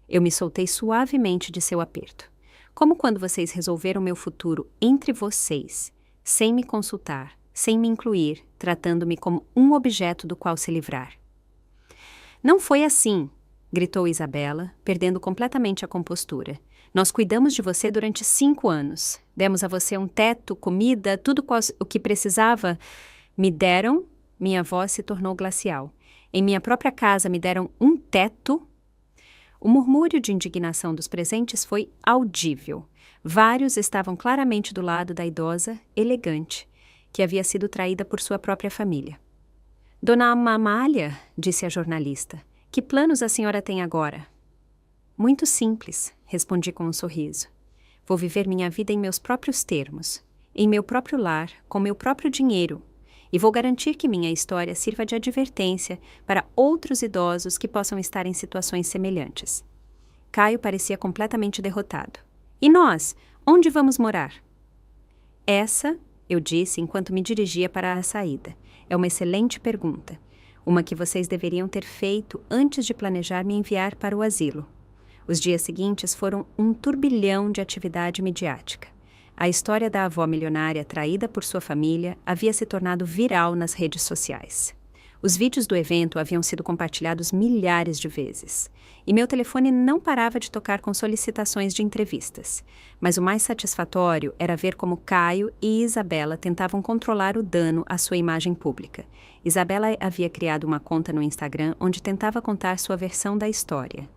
Eu me soltei suavemente de seu aperto. Como quando vocês resolveram meu futuro entre vocês, sem me consultar, sem me incluir, tratando-me como um objeto do qual se livrar. Não foi assim, gritou Isabela, perdendo completamente a compostura. Nós cuidamos de você durante 5 anos. Demos a você um teto, comida, tudo o que precisava. Me deram, minha voz se tornou glacial. Em minha própria casa me deram um teto. O murmúrio de indignação dos presentes foi audível. Vários estavam claramente do lado da idosa, elegante, que havia sido traída por sua própria família. Dona Amália, disse a jornalista, que planos a senhora tem agora? Muito simples, respondi com um sorriso. Vou viver minha vida em meus próprios termos, em meu próprio lar, com meu próprio dinheiro, e vou garantir que minha história sirva de advertência para outros idosos que possam estar em situações semelhantes. Caio parecia completamente derrotado. E nós? Onde vamos morar? Essa, eu disse enquanto me dirigia para a saída, é uma excelente pergunta. Uma que vocês deveriam ter feito antes de planejar me enviar para o asilo. Os dias seguintes foram um turbilhão de atividade midiática. A história da avó milionária traída por sua família havia se tornado viral nas redes sociais. Os vídeos do evento haviam sido compartilhados milhares de vezes. E meu telefone não parava de tocar com solicitações de entrevistas. Mas o mais satisfatório era ver como Caio e Isabela tentavam controlar o dano à sua imagem pública. Isabela havia criado uma conta no Instagram onde tentava contar sua versão da história.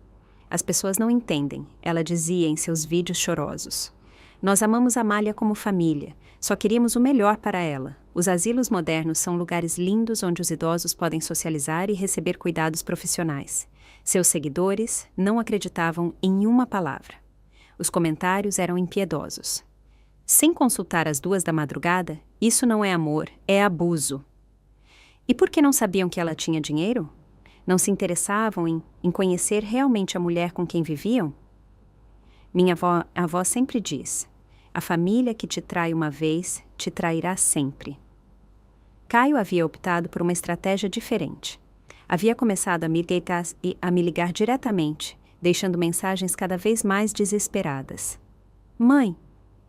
As pessoas não entendem, ela dizia em seus vídeos chorosos. Nós amamos Amália como família, só queríamos o melhor para ela. Os asilos modernos são lugares lindos onde os idosos podem socializar e receber cuidados profissionais. Seus seguidores não acreditavam em uma palavra. Os comentários eram impiedosos. Sem consultar às 2 da madrugada, isso não é amor, é abuso. E por que não sabiam que ela tinha dinheiro? Não se interessavam em conhecer realmente a mulher com quem viviam? Minha avó sempre diz, a família que te trai uma vez, te trairá sempre. Caio havia optado por uma estratégia diferente. Havia começado a me ligar diretamente, deixando mensagens cada vez mais desesperadas. Mãe,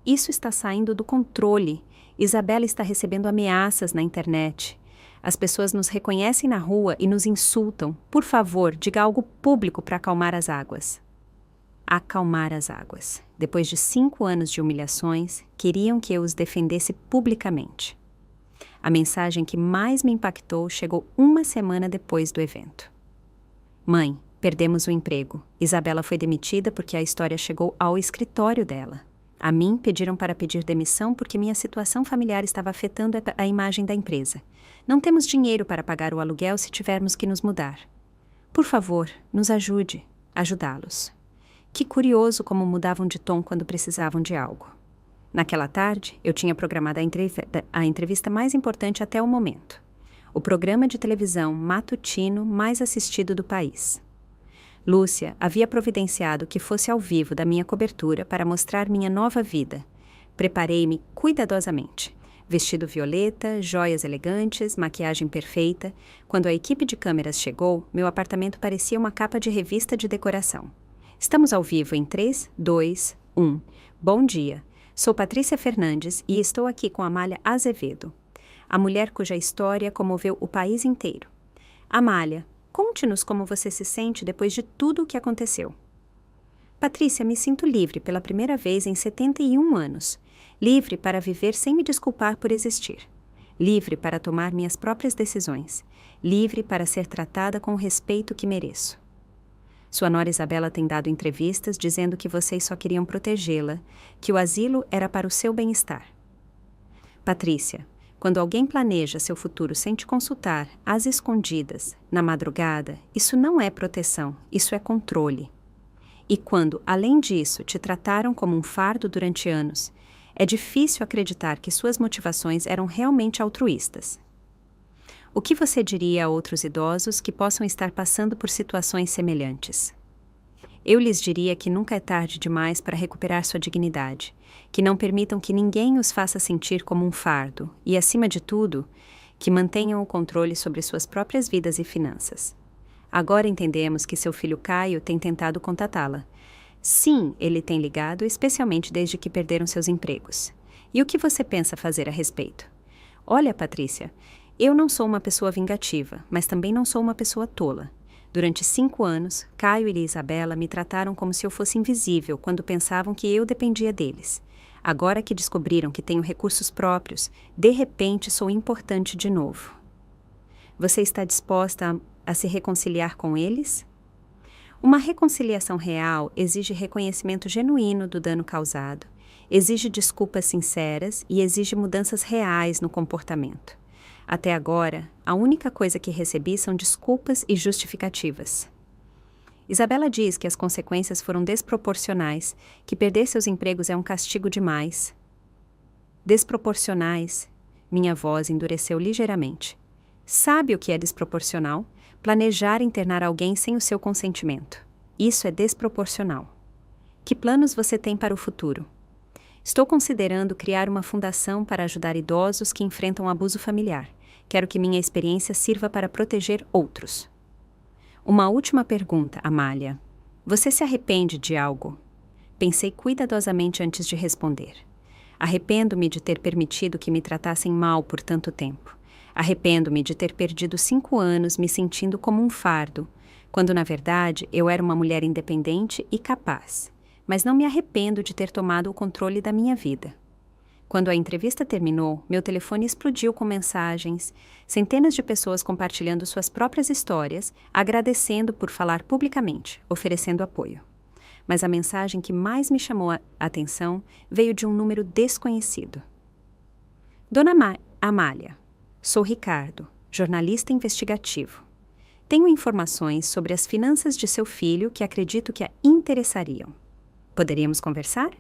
isso está saindo do controle. Isabela está recebendo ameaças na internet. As pessoas nos reconhecem na rua e nos insultam. Por favor, diga algo público para acalmar as águas. Acalmar as águas. Depois de 5 anos de humilhações, queriam que eu os defendesse publicamente. A mensagem que mais me impactou chegou 1 semana depois do evento. Mãe, perdemos o emprego. Isabela foi demitida porque a história chegou ao escritório dela. A mim, pediram para pedir demissão porque minha situação familiar estava afetando a imagem da empresa. Não temos dinheiro para pagar o aluguel se tivermos que nos mudar. Por favor, nos ajude. Ajudá-los. Que curioso como mudavam de tom quando precisavam de algo. Naquela tarde, eu tinha programado a entrevista mais importante até o momento. O programa de televisão matutino mais assistido do país. Lúcia havia providenciado que fosse ao vivo da minha cobertura para mostrar minha nova vida. Preparei-me cuidadosamente. Vestido violeta, joias elegantes, maquiagem perfeita. Quando a equipe de câmeras chegou, meu apartamento parecia uma capa de revista de decoração. Estamos ao vivo em 3, 2, 1. Bom dia. Sou Patrícia Fernandes e estou aqui com Amália Azevedo, a mulher cuja história comoveu o país inteiro. Amália, conte-nos como você se sente depois de tudo o que aconteceu. Patrícia, me sinto livre pela primeira vez em 71 anos. Livre para viver sem me desculpar por existir. Livre para tomar minhas próprias decisões. Livre para ser tratada com o respeito que mereço. Sua nora Isabela tem dado entrevistas dizendo que vocês só queriam protegê-la, que o asilo era para o seu bem-estar. Patrícia, quando alguém planeja seu futuro sem te consultar, às escondidas, na madrugada, isso não é proteção, isso é controle. E quando, além disso, te trataram como um fardo durante anos, é difícil acreditar que suas motivações eram realmente altruístas. O que você diria a outros idosos que possam estar passando por situações semelhantes? Eu lhes diria que nunca é tarde demais para recuperar sua dignidade, que não permitam que ninguém os faça sentir como um fardo e, acima de tudo, que mantenham o controle sobre suas próprias vidas e finanças. Agora entendemos que seu filho Caio tem tentado contatá-la. Sim, ele tem ligado, especialmente desde que perderam seus empregos. E o que você pensa fazer a respeito? Olha, Patrícia, eu não sou uma pessoa vingativa, mas também não sou uma pessoa tola. Durante 5 anos, Caio e Isabela me trataram como se eu fosse invisível quando pensavam que eu dependia deles. Agora que descobriram que tenho recursos próprios, de repente sou importante de novo. Você está disposta a se reconciliar com eles? Uma reconciliação real exige reconhecimento genuíno do dano causado, exige desculpas sinceras e exige mudanças reais no comportamento. Até agora, a única coisa que recebi são desculpas e justificativas. Isabela diz que as consequências foram desproporcionais, que perder seus empregos é um castigo demais. Desproporcionais. Minha voz endureceu ligeiramente. Sabe o que é desproporcional? Planejar internar alguém sem o seu consentimento. Isso é desproporcional. Que planos você tem para o futuro? Estou considerando criar uma fundação para ajudar idosos que enfrentam abuso familiar. Quero que minha experiência sirva para proteger outros. Uma última pergunta, Amália. Você se arrepende de algo? Pensei cuidadosamente antes de responder. Arrependo-me de ter permitido que me tratassem mal por tanto tempo. Arrependo-me de ter perdido 5 anos me sentindo como um fardo, quando na verdade eu era uma mulher independente e capaz. Mas não me arrependo de ter tomado o controle da minha vida. Quando a entrevista terminou, meu telefone explodiu com mensagens, centenas de pessoas compartilhando suas próprias histórias, agradecendo por falar publicamente, oferecendo apoio. Mas a mensagem que mais me chamou a atenção veio de um número desconhecido. Dona Amália, sou Ricardo, jornalista investigativo. Tenho informações sobre as finanças de seu filho que acredito que a interessariam. Poderíamos conversar?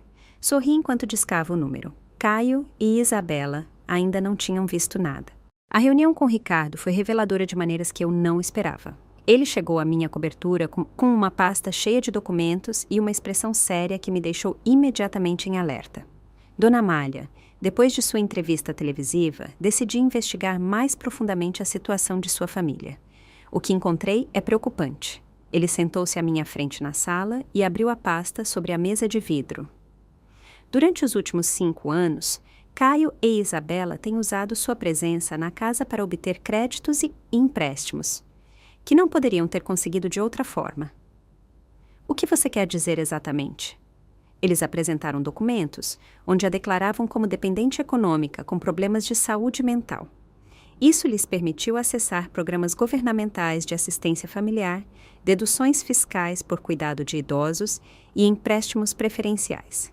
Sorri enquanto discava o número. Caio e Isabela ainda não tinham visto nada. A reunião com Ricardo foi reveladora de maneiras que eu não esperava. Ele chegou à minha cobertura com uma pasta cheia de documentos e uma expressão séria que me deixou imediatamente em alerta. Dona Amália, depois de sua entrevista televisiva, decidi investigar mais profundamente a situação de sua família. O que encontrei é preocupante. Ele sentou-se à minha frente na sala e abriu a pasta sobre a mesa de vidro. Durante os últimos 5 anos, Caio e Isabela têm usado sua presença na casa para obter créditos e empréstimos, que não poderiam ter conseguido de outra forma. O que você quer dizer exatamente? Eles apresentaram documentos onde a declaravam como dependente econômica com problemas de saúde mental. Isso lhes permitiu acessar programas governamentais de assistência familiar, deduções fiscais por cuidado de idosos e empréstimos preferenciais.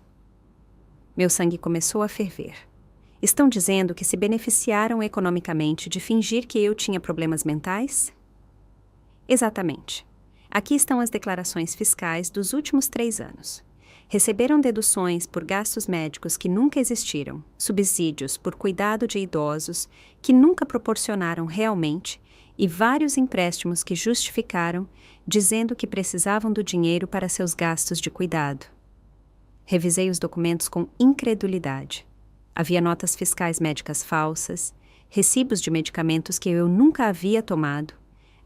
Meu sangue começou a ferver. Estão dizendo que se beneficiaram economicamente de fingir que eu tinha problemas mentais? Exatamente. Aqui estão as declarações fiscais dos últimos 3 anos. Receberam deduções por gastos médicos que nunca existiram, subsídios por cuidado de idosos que nunca proporcionaram realmente e vários empréstimos que justificaram, dizendo que precisavam do dinheiro para seus gastos de cuidado. Revisei os documentos com incredulidade. Havia notas fiscais médicas falsas, recibos de medicamentos que eu nunca havia tomado,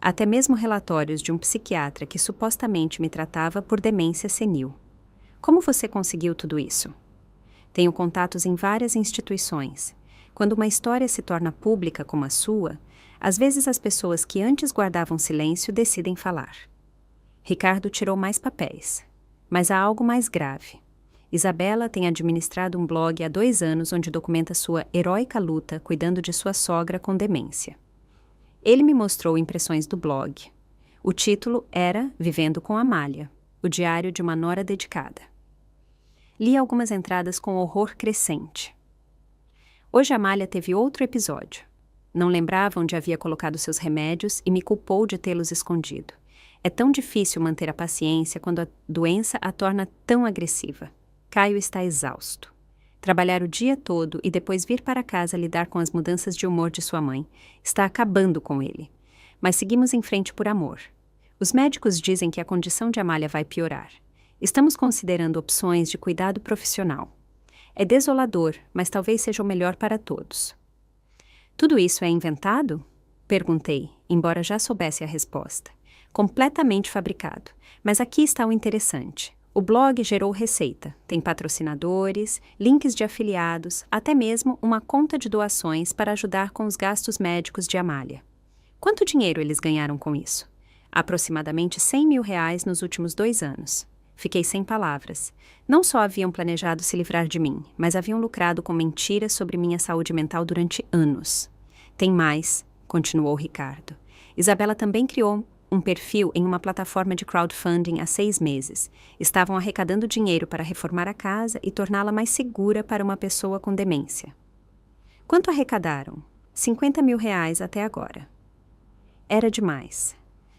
até mesmo relatórios de um psiquiatra que supostamente me tratava por demência senil. Como você conseguiu tudo isso? Tenho contatos em várias instituições. Quando uma história se torna pública como a sua, às vezes as pessoas que antes guardavam silêncio decidem falar. Ricardo tirou mais papéis. Mas há algo mais grave. Isabela tem administrado um blog há 2 anos onde documenta sua heróica luta cuidando de sua sogra com demência. Ele me mostrou impressões do blog. O título era Vivendo com Amália, o diário de uma nora dedicada. Li algumas entradas com horror crescente. Hoje Amália teve outro episódio. Não lembrava onde havia colocado seus remédios e me culpou de tê-los escondido. É tão difícil manter a paciência quando a doença a torna tão agressiva. Caio está exausto. Trabalhar o dia todo e depois vir para casa lidar com as mudanças de humor de sua mãe está acabando com ele. Mas seguimos em frente por amor. Os médicos dizem que a condição de Amália vai piorar. Estamos considerando opções de cuidado profissional. É desolador, mas talvez seja o melhor para todos. Tudo isso é inventado? Perguntei, embora já soubesse a resposta. completamente fabricado. Mas aqui está o interessante. O blog gerou receita, tem patrocinadores, links de afiliados, até mesmo uma conta de doações para ajudar com os gastos médicos de Amália. Quanto dinheiro eles ganharam com isso? Aproximadamente R$100 mil nos últimos 2 anos. Fiquei sem palavras. Não só haviam planejado se livrar de mim, mas haviam lucrado com mentiras sobre minha saúde mental durante anos. Tem mais, continuou Ricardo. Isabela também criou um perfil em uma plataforma de crowdfunding há 6 meses. Estavam arrecadando dinheiro para reformar a casa e torná-la mais segura para uma pessoa com demência. Quanto arrecadaram? R$50 mil até agora. Era demais.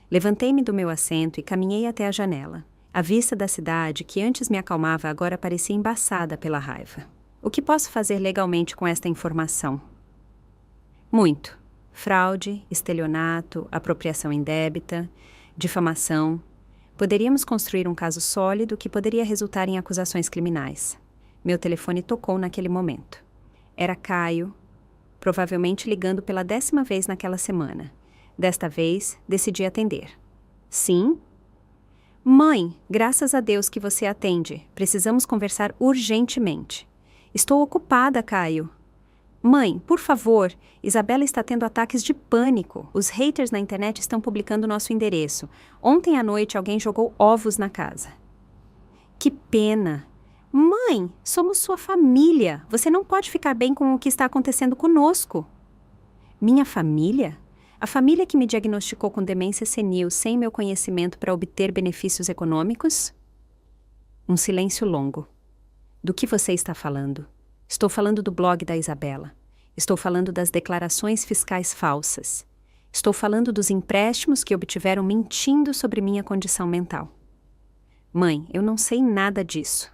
Levantei-me do meu assento e caminhei até a janela. A vista da cidade, que antes me acalmava, agora parecia embaçada pela raiva. O que posso fazer legalmente com esta informação? Muito. Fraude, estelionato, apropriação indébita, difamação. Poderíamos construir um caso sólido que poderia resultar em acusações criminais. Meu telefone tocou naquele momento. Era Caio, provavelmente ligando pela 10ª vez naquela semana. Desta vez, decidi atender. Sim? Mãe, graças a Deus que você atende. Precisamos conversar urgentemente. Estou ocupada, Caio. Mãe, por favor, Isabela está tendo ataques de pânico. Os haters na internet estão publicando nosso endereço. Ontem à noite alguém jogou ovos na casa. Que pena. Mãe, somos sua família. Você não pode ficar bem com o que está acontecendo conosco. Minha família? A família que me diagnosticou com demência senil sem meu conhecimento para obter benefícios econômicos? Um silêncio longo. Do que você está falando? Estou falando do blog da Isabela. Estou falando das declarações fiscais falsas. Estou falando dos empréstimos que obtiveram mentindo sobre minha condição mental. Mãe, eu não sei nada disso.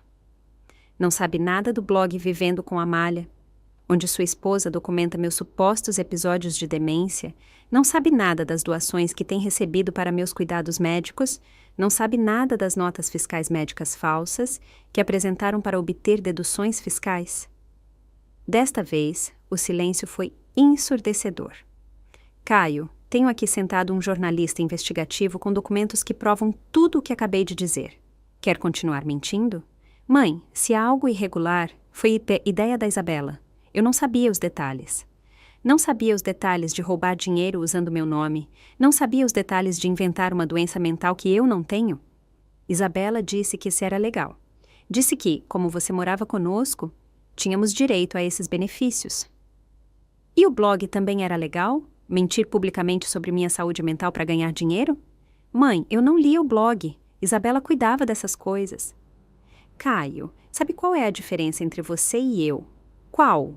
Não sabe nada do blog Vivendo com Amália, onde sua esposa documenta meus supostos episódios de demência, não sabe nada das doações que tem recebido para meus cuidados médicos, não sabe nada das notas fiscais médicas falsas que apresentaram para obter deduções fiscais. Desta vez, o silêncio foi ensurdecedor. Caio, tenho aqui sentado um jornalista investigativo com documentos que provam tudo o que acabei de dizer. Quer continuar mentindo? Mãe, se há algo irregular, foi ideia da Isabela. Eu não sabia os detalhes. Não sabia os detalhes de roubar dinheiro usando meu nome. Não sabia os detalhes de inventar uma doença mental que eu não tenho. Isabela disse que isso era legal. Disse que, como você morava conosco, tínhamos direito a esses benefícios. E o blog também era legal? Mentir publicamente sobre minha saúde mental para ganhar dinheiro? Mãe, eu não lia o blog. Isabela cuidava dessas coisas. Caio, sabe qual é a diferença entre você e eu? Qual?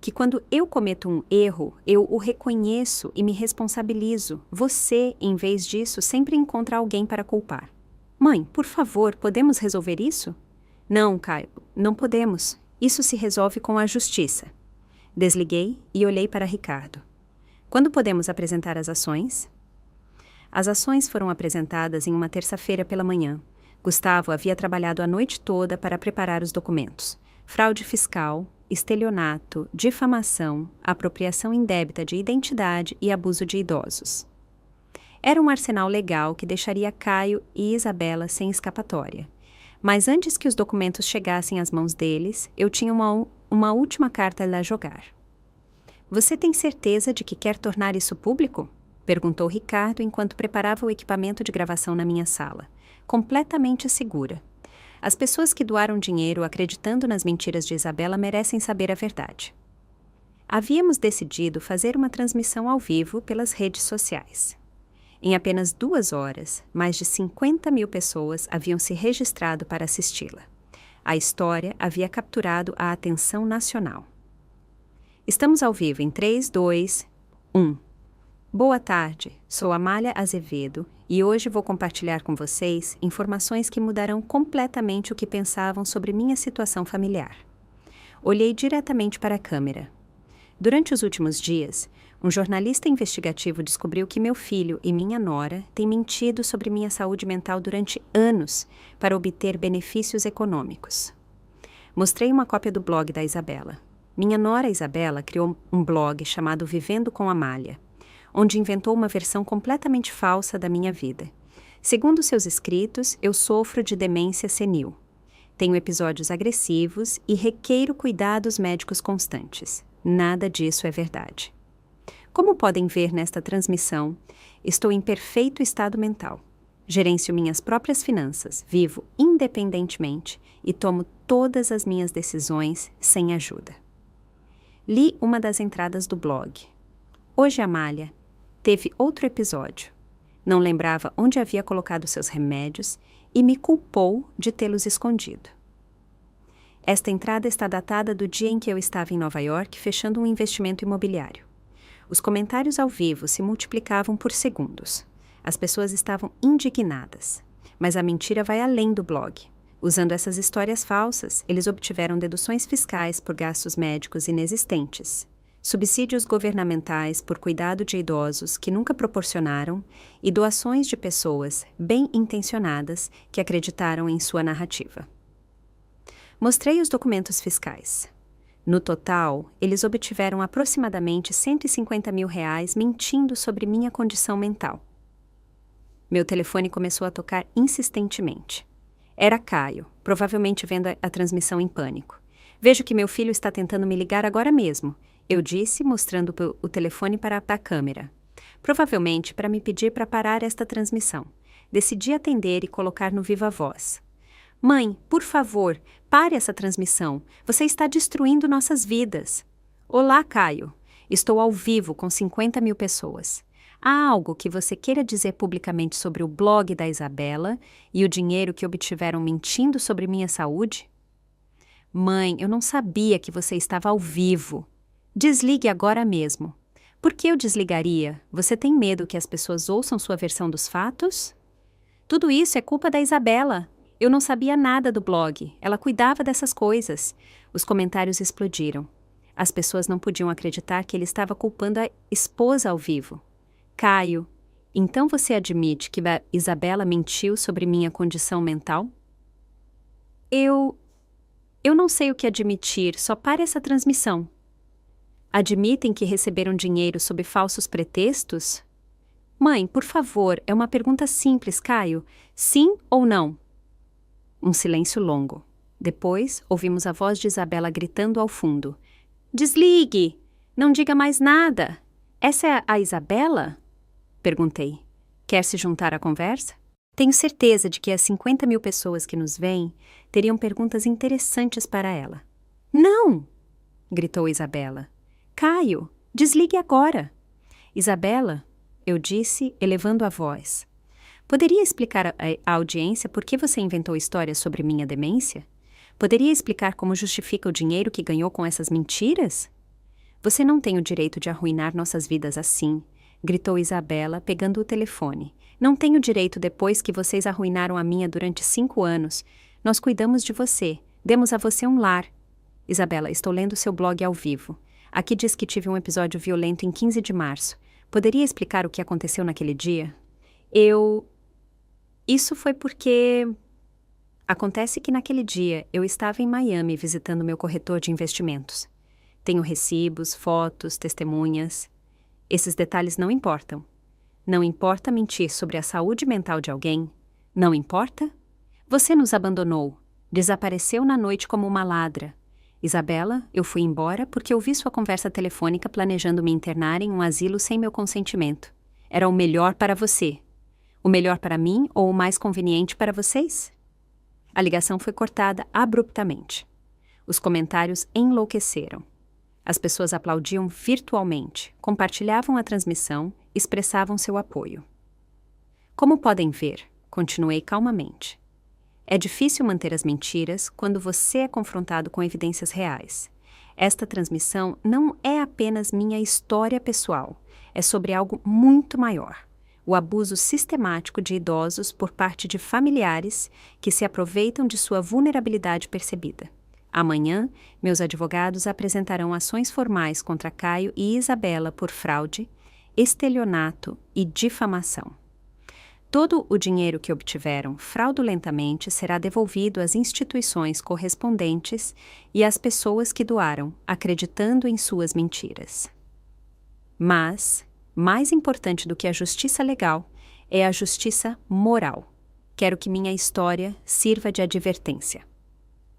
Que quando eu cometo um erro, eu o reconheço e me responsabilizo. Você, em vez disso, sempre encontra alguém para culpar. Mãe, por favor, podemos resolver isso? Não, Caio, não podemos. Isso se resolve com a justiça. Desliguei e olhei para Ricardo. Quando podemos apresentar as ações? As ações foram apresentadas em uma terça-feira pela manhã. Gustavo havia trabalhado a noite toda para preparar os documentos. Fraude fiscal, estelionato, difamação, apropriação indébita de identidade e abuso de idosos. Era um arsenal legal que deixaria Caio e Isabela sem escapatória. Mas antes que os documentos chegassem às mãos deles, eu tinha uma última carta a jogar. Você tem certeza de que quer tornar isso público? Perguntou Ricardo enquanto preparava o equipamento de gravação na minha sala. Completamente segura. As pessoas que doaram dinheiro acreditando nas mentiras de Isabela merecem saber a verdade. Havíamos decidido fazer uma transmissão ao vivo pelas redes sociais. Em apenas 2 horas, mais de 50 mil pessoas haviam se registrado para assisti-la. A história havia capturado a atenção nacional. Estamos ao vivo em 3, 2, 1. Boa tarde, sou Amália Azevedo e hoje vou compartilhar com vocês informações que mudarão completamente o que pensavam sobre minha situação familiar. Olhei diretamente para a câmera. Durante os últimos dias, um jornalista investigativo descobriu que meu filho e minha nora têm mentido sobre minha saúde mental durante anos para obter benefícios econômicos. Mostrei uma cópia do blog da Isabela. Minha nora Isabela criou um blog chamado Vivendo com Amália, onde inventou uma versão completamente falsa da minha vida. Segundo seus escritos, eu sofro de demência senil. Tenho episódios agressivos e requeiro cuidados médicos constantes. Nada disso é verdade. Como podem ver nesta transmissão, estou em perfeito estado mental. Gerencio minhas próprias finanças, vivo independentemente e tomo todas as minhas decisões sem ajuda. Li uma das entradas do blog. Hoje Amália teve outro episódio. Não lembrava onde havia colocado seus remédios e me culpou de tê-los escondido. Esta entrada está datada do dia em que eu estava em Nova York fechando um investimento imobiliário. Os comentários ao vivo se multiplicavam por segundos. As pessoas estavam indignadas. Mas a mentira vai além do blog. Usando essas histórias falsas, eles obtiveram deduções fiscais por gastos médicos inexistentes, subsídios governamentais por cuidado de idosos que nunca proporcionaram e doações de pessoas bem-intencionadas que acreditaram em sua narrativa. Mostrei os documentos fiscais. No total, eles obtiveram aproximadamente R$150 mil mentindo sobre minha condição mental. Meu telefone começou a tocar insistentemente. Era Caio, provavelmente vendo a transmissão em pânico. Vejo que meu filho está tentando me ligar agora mesmo, eu disse, mostrando o telefone para a câmera. Provavelmente para me pedir para parar esta transmissão. Decidi atender e colocar no viva voz. Mãe, por favor, pare essa transmissão. Você está destruindo nossas vidas. Olá, Caio. Estou ao vivo com 50 mil pessoas. Há algo que você queira dizer publicamente sobre o blog da Isabela e o dinheiro que obtiveram mentindo sobre minha saúde? Mãe, eu não sabia que você estava ao vivo. Desligue agora mesmo. Por que eu desligaria? Você tem medo que as pessoas ouçam sua versão dos fatos? Tudo isso é culpa da Isabela. Eu não sabia nada do blog. Ela cuidava dessas coisas. Os comentários explodiram. As pessoas não podiam acreditar que ele estava culpando a esposa ao vivo. Caio, então você admite que a Isabela mentiu sobre minha condição mental? Eu não sei o que admitir, só pare essa transmissão. Admitem que receberam dinheiro sob falsos pretextos? Mãe, por favor, é uma pergunta simples, Caio. Sim ou não? Um silêncio longo. Depois, ouvimos a voz de Isabela gritando ao fundo. Desligue! Não diga mais nada! Essa é a Isabela? Perguntei. Quer se juntar à conversa? Tenho certeza de que as 50 mil pessoas que nos veem teriam perguntas interessantes para ela. Não! Gritou Isabela. Caio, desligue agora! Isabela, eu disse, elevando a voz. Poderia explicar à audiência por que você inventou histórias sobre minha demência? Poderia explicar como justifica o dinheiro que ganhou com essas mentiras? Você não tem o direito de arruinar nossas vidas assim, gritou Isabela, pegando o telefone. Não tenho direito depois que vocês arruinaram a minha durante 5 anos. Nós cuidamos de você. Demos a você um lar. Isabela, estou lendo seu blog ao vivo. Aqui diz que tive um episódio violento em 15 de março. Poderia explicar o que aconteceu naquele dia? Isso foi porque... Acontece que naquele dia eu estava em Miami visitando meu corretor de investimentos. Tenho recibos, fotos, testemunhas. Esses detalhes não importam. Não importa mentir sobre a saúde mental de alguém? Não importa? Você nos abandonou. Desapareceu na noite como uma ladra. Isabela, eu fui embora porque ouvi sua conversa telefônica planejando me internar em um asilo sem meu consentimento. Era o melhor para você. O melhor para mim ou o mais conveniente para vocês? A ligação foi cortada abruptamente. Os comentários enlouqueceram. As pessoas aplaudiam virtualmente, compartilhavam a transmissão, expressavam seu apoio. Como podem ver, continuei calmamente. É difícil manter as mentiras quando você é confrontado com evidências reais. Esta transmissão não é apenas minha história pessoal, é sobre algo muito maior. O abuso sistemático de idosos por parte de familiares que se aproveitam de sua vulnerabilidade percebida. Amanhã, meus advogados apresentarão ações formais contra Caio e Isabela por fraude, estelionato e difamação. Todo o dinheiro que obtiveram fraudulentamente será devolvido às instituições correspondentes e às pessoas que doaram, acreditando em suas mentiras. Mas, mais importante do que a justiça legal, é a justiça moral. Quero que minha história sirva de advertência.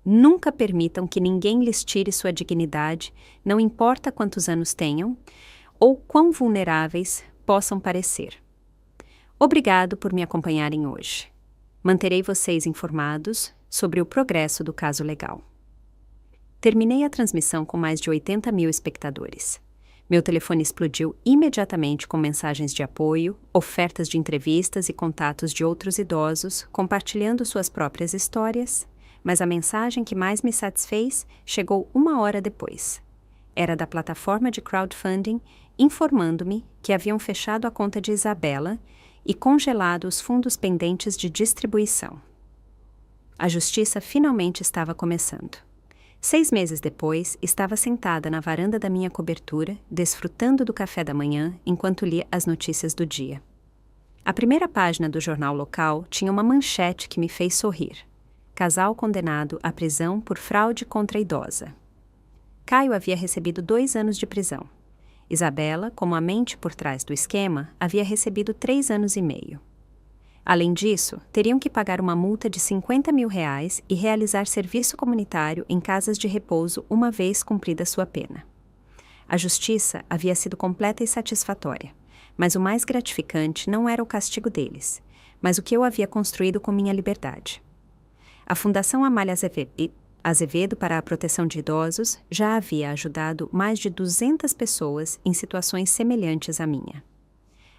Nunca permitam que ninguém lhes tire sua dignidade, não importa quantos anos tenham ou quão vulneráveis possam parecer. Obrigado por me acompanharem hoje. Manterei vocês informados sobre o progresso do caso legal. Terminei a transmissão com mais de 80 mil espectadores. Meu telefone explodiu imediatamente com mensagens de apoio, ofertas de entrevistas e contatos de outros idosos compartilhando suas próprias histórias, mas a mensagem que mais me satisfez chegou 1 hora depois. Era da plataforma de crowdfunding informando-me que haviam fechado a conta de Isabela e congelado os fundos pendentes de distribuição. A justiça finalmente estava começando. 6 meses depois, estava sentada na varanda da minha cobertura, desfrutando do café da manhã enquanto lia as notícias do dia. A primeira página do jornal local tinha uma manchete que me fez sorrir. Casal condenado à prisão por fraude contra a idosa. Caio havia recebido 2 anos de prisão. Isabela, como a mente por trás do esquema, havia recebido 3 anos e meio. Além disso, teriam que pagar uma multa de R$50 mil e realizar serviço comunitário em casas de repouso uma vez cumprida sua pena. A justiça havia sido completa e satisfatória, mas o mais gratificante não era o castigo deles, mas o que eu havia construído com minha liberdade. A Fundação Amália Azevedo para a Proteção de Idosos já havia ajudado mais de 200 pessoas em situações semelhantes à minha.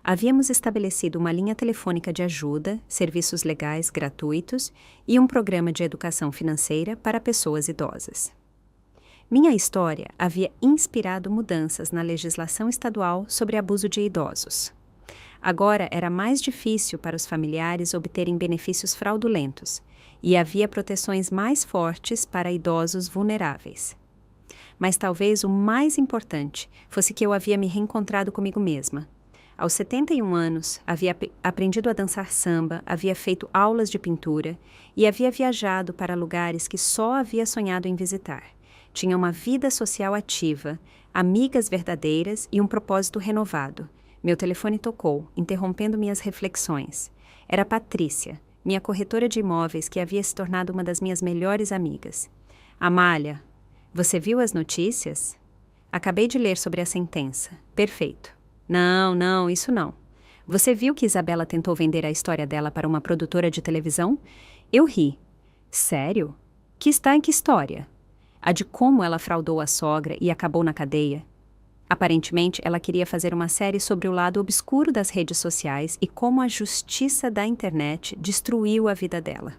Havíamos estabelecido uma linha telefônica de ajuda, serviços legais gratuitos e um programa de educação financeira para pessoas idosas. Minha história havia inspirado mudanças na legislação estadual sobre abuso de idosos. Agora era mais difícil para os familiares obterem benefícios fraudulentos e havia proteções mais fortes para idosos vulneráveis. Mas talvez o mais importante fosse que eu havia me reencontrado comigo mesma. Aos 71 anos, havia aprendido a dançar samba, havia feito aulas de pintura e havia viajado para lugares que só havia sonhado em visitar. Tinha uma vida social ativa, amigas verdadeiras e um propósito renovado. Meu telefone tocou, interrompendo minhas reflexões. Era Patrícia, minha corretora de imóveis que havia se tornado uma das minhas melhores amigas. Amália, você viu as notícias? Acabei de ler sobre a sentença. Perfeito. Não, isso não. Você viu que Isabela tentou vender a história dela para uma produtora de televisão? Eu ri. Sério? Que história? A de como ela fraudou a sogra e acabou na cadeia. Aparentemente, ela queria fazer uma série sobre o lado obscuro das redes sociais e como a justiça da internet destruiu a vida dela.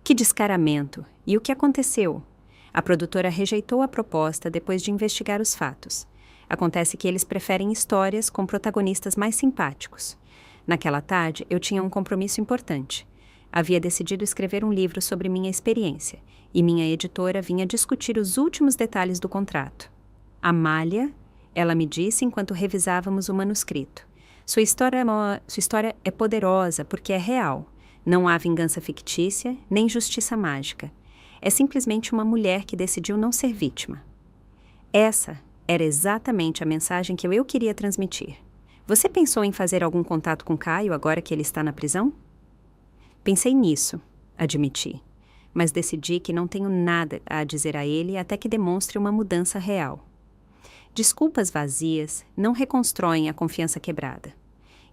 Que descaramento! E o que aconteceu? A produtora rejeitou a proposta depois de investigar os fatos. Acontece que eles preferem histórias com protagonistas mais simpáticos. Naquela tarde, eu tinha um compromisso importante. Havia decidido escrever um livro sobre minha experiência, e minha editora vinha discutir os últimos detalhes do contrato. Amália, ela me disse enquanto revisávamos o manuscrito. Sua história é poderosa porque é real. Não há vingança fictícia, nem justiça mágica. É simplesmente uma mulher que decidiu não ser vítima. Essa era exatamente a mensagem que eu queria transmitir. Você pensou em fazer algum contato com Caio agora que ele está na prisão? Pensei nisso, admiti, mas decidi que não tenho nada a dizer a ele até que demonstre uma mudança real. Desculpas vazias não reconstroem a confiança quebrada.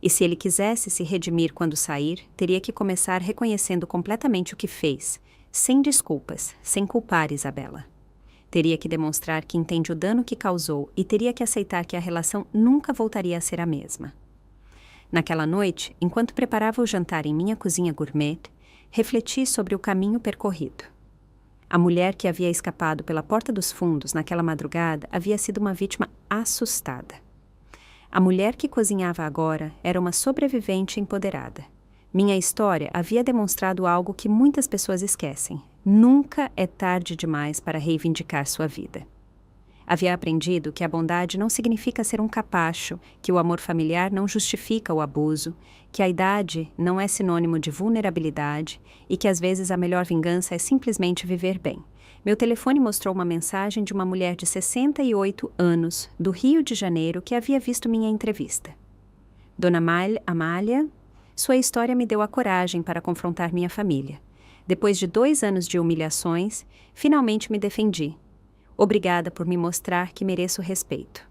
E se ele quisesse se redimir quando sair, teria que começar reconhecendo completamente o que fez, sem desculpas, sem culpar Isabela. Teria que demonstrar que entende o dano que causou e teria que aceitar que a relação nunca voltaria a ser a mesma. Naquela noite, enquanto preparava o jantar em minha cozinha gourmet, refleti sobre o caminho percorrido. A mulher que havia escapado pela porta dos fundos naquela madrugada havia sido uma vítima assustada. A mulher que cozinhava agora era uma sobrevivente empoderada. Minha história havia demonstrado algo que muitas pessoas esquecem. Nunca é tarde demais para reivindicar sua vida. Havia aprendido que a bondade não significa ser um capacho, que o amor familiar não justifica o abuso, que a idade não é sinônimo de vulnerabilidade e que às vezes a melhor vingança é simplesmente viver bem. Meu telefone mostrou uma mensagem de uma mulher de 68 anos, do Rio de Janeiro, que havia visto minha entrevista. Dona Amália, Sua história me deu a coragem para confrontar minha família. Depois de 2 anos de humilhações, finalmente me defendi. Obrigada por me mostrar que mereço respeito.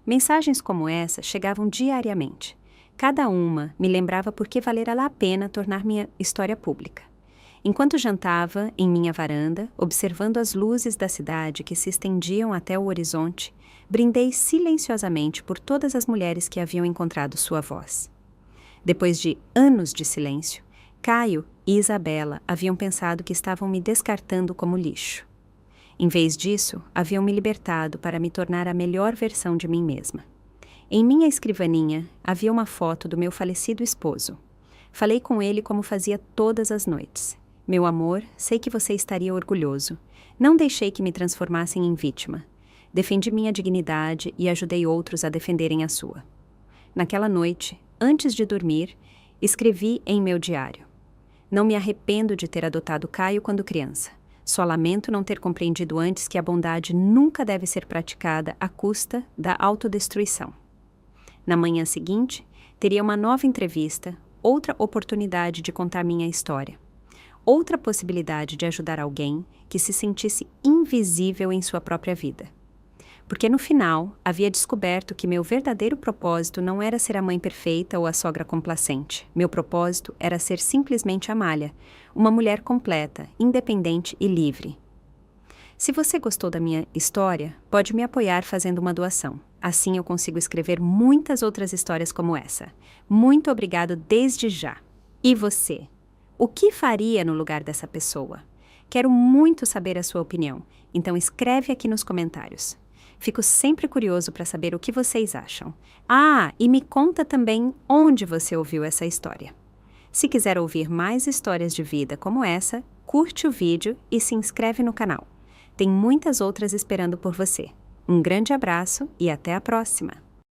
Mensagens como essa chegavam diariamente. Cada uma me lembrava por que valera a pena tornar minha história pública. Enquanto jantava em minha varanda, observando as luzes da cidade que se estendiam até o horizonte, brindei silenciosamente por todas as mulheres que haviam encontrado sua voz. Depois de anos de silêncio, Caio e Isabela haviam pensado que estavam me descartando como lixo. Em vez disso, haviam me libertado para me tornar a melhor versão de mim mesma. Em minha escrivaninha havia uma foto do meu falecido esposo. Falei com ele como fazia todas as noites. Meu amor, sei que você estaria orgulhoso. Não deixei que me transformassem em vítima. Defendi minha dignidade e ajudei outros a defenderem a sua. Naquela noite, antes de dormir, escrevi em meu diário: não me arrependo de ter adotado Caio quando criança. Só lamento não ter compreendido antes que a bondade nunca deve ser praticada à custa da autodestruição. Na manhã seguinte, teria uma nova entrevista, outra oportunidade de contar minha história. Outra possibilidade de ajudar alguém que se sentisse invisível em sua própria vida. Porque no final, havia descoberto que meu verdadeiro propósito não era ser a mãe perfeita ou a sogra complacente. Meu propósito era ser simplesmente Amália, uma mulher completa, independente e livre. Se você gostou da minha história, pode me apoiar fazendo uma doação. Assim eu consigo escrever muitas outras histórias como essa. Muito obrigado desde já. E você? O que faria no lugar dessa pessoa? Quero muito saber a sua opinião, então escreve aqui nos comentários. Fico sempre curioso para saber o que vocês acham. Ah, e me conta também onde você ouviu essa história. Se quiser ouvir mais histórias de vida como essa, curte o vídeo e se inscreve no canal. Tem muitas outras esperando por você. Um grande abraço e até a próxima!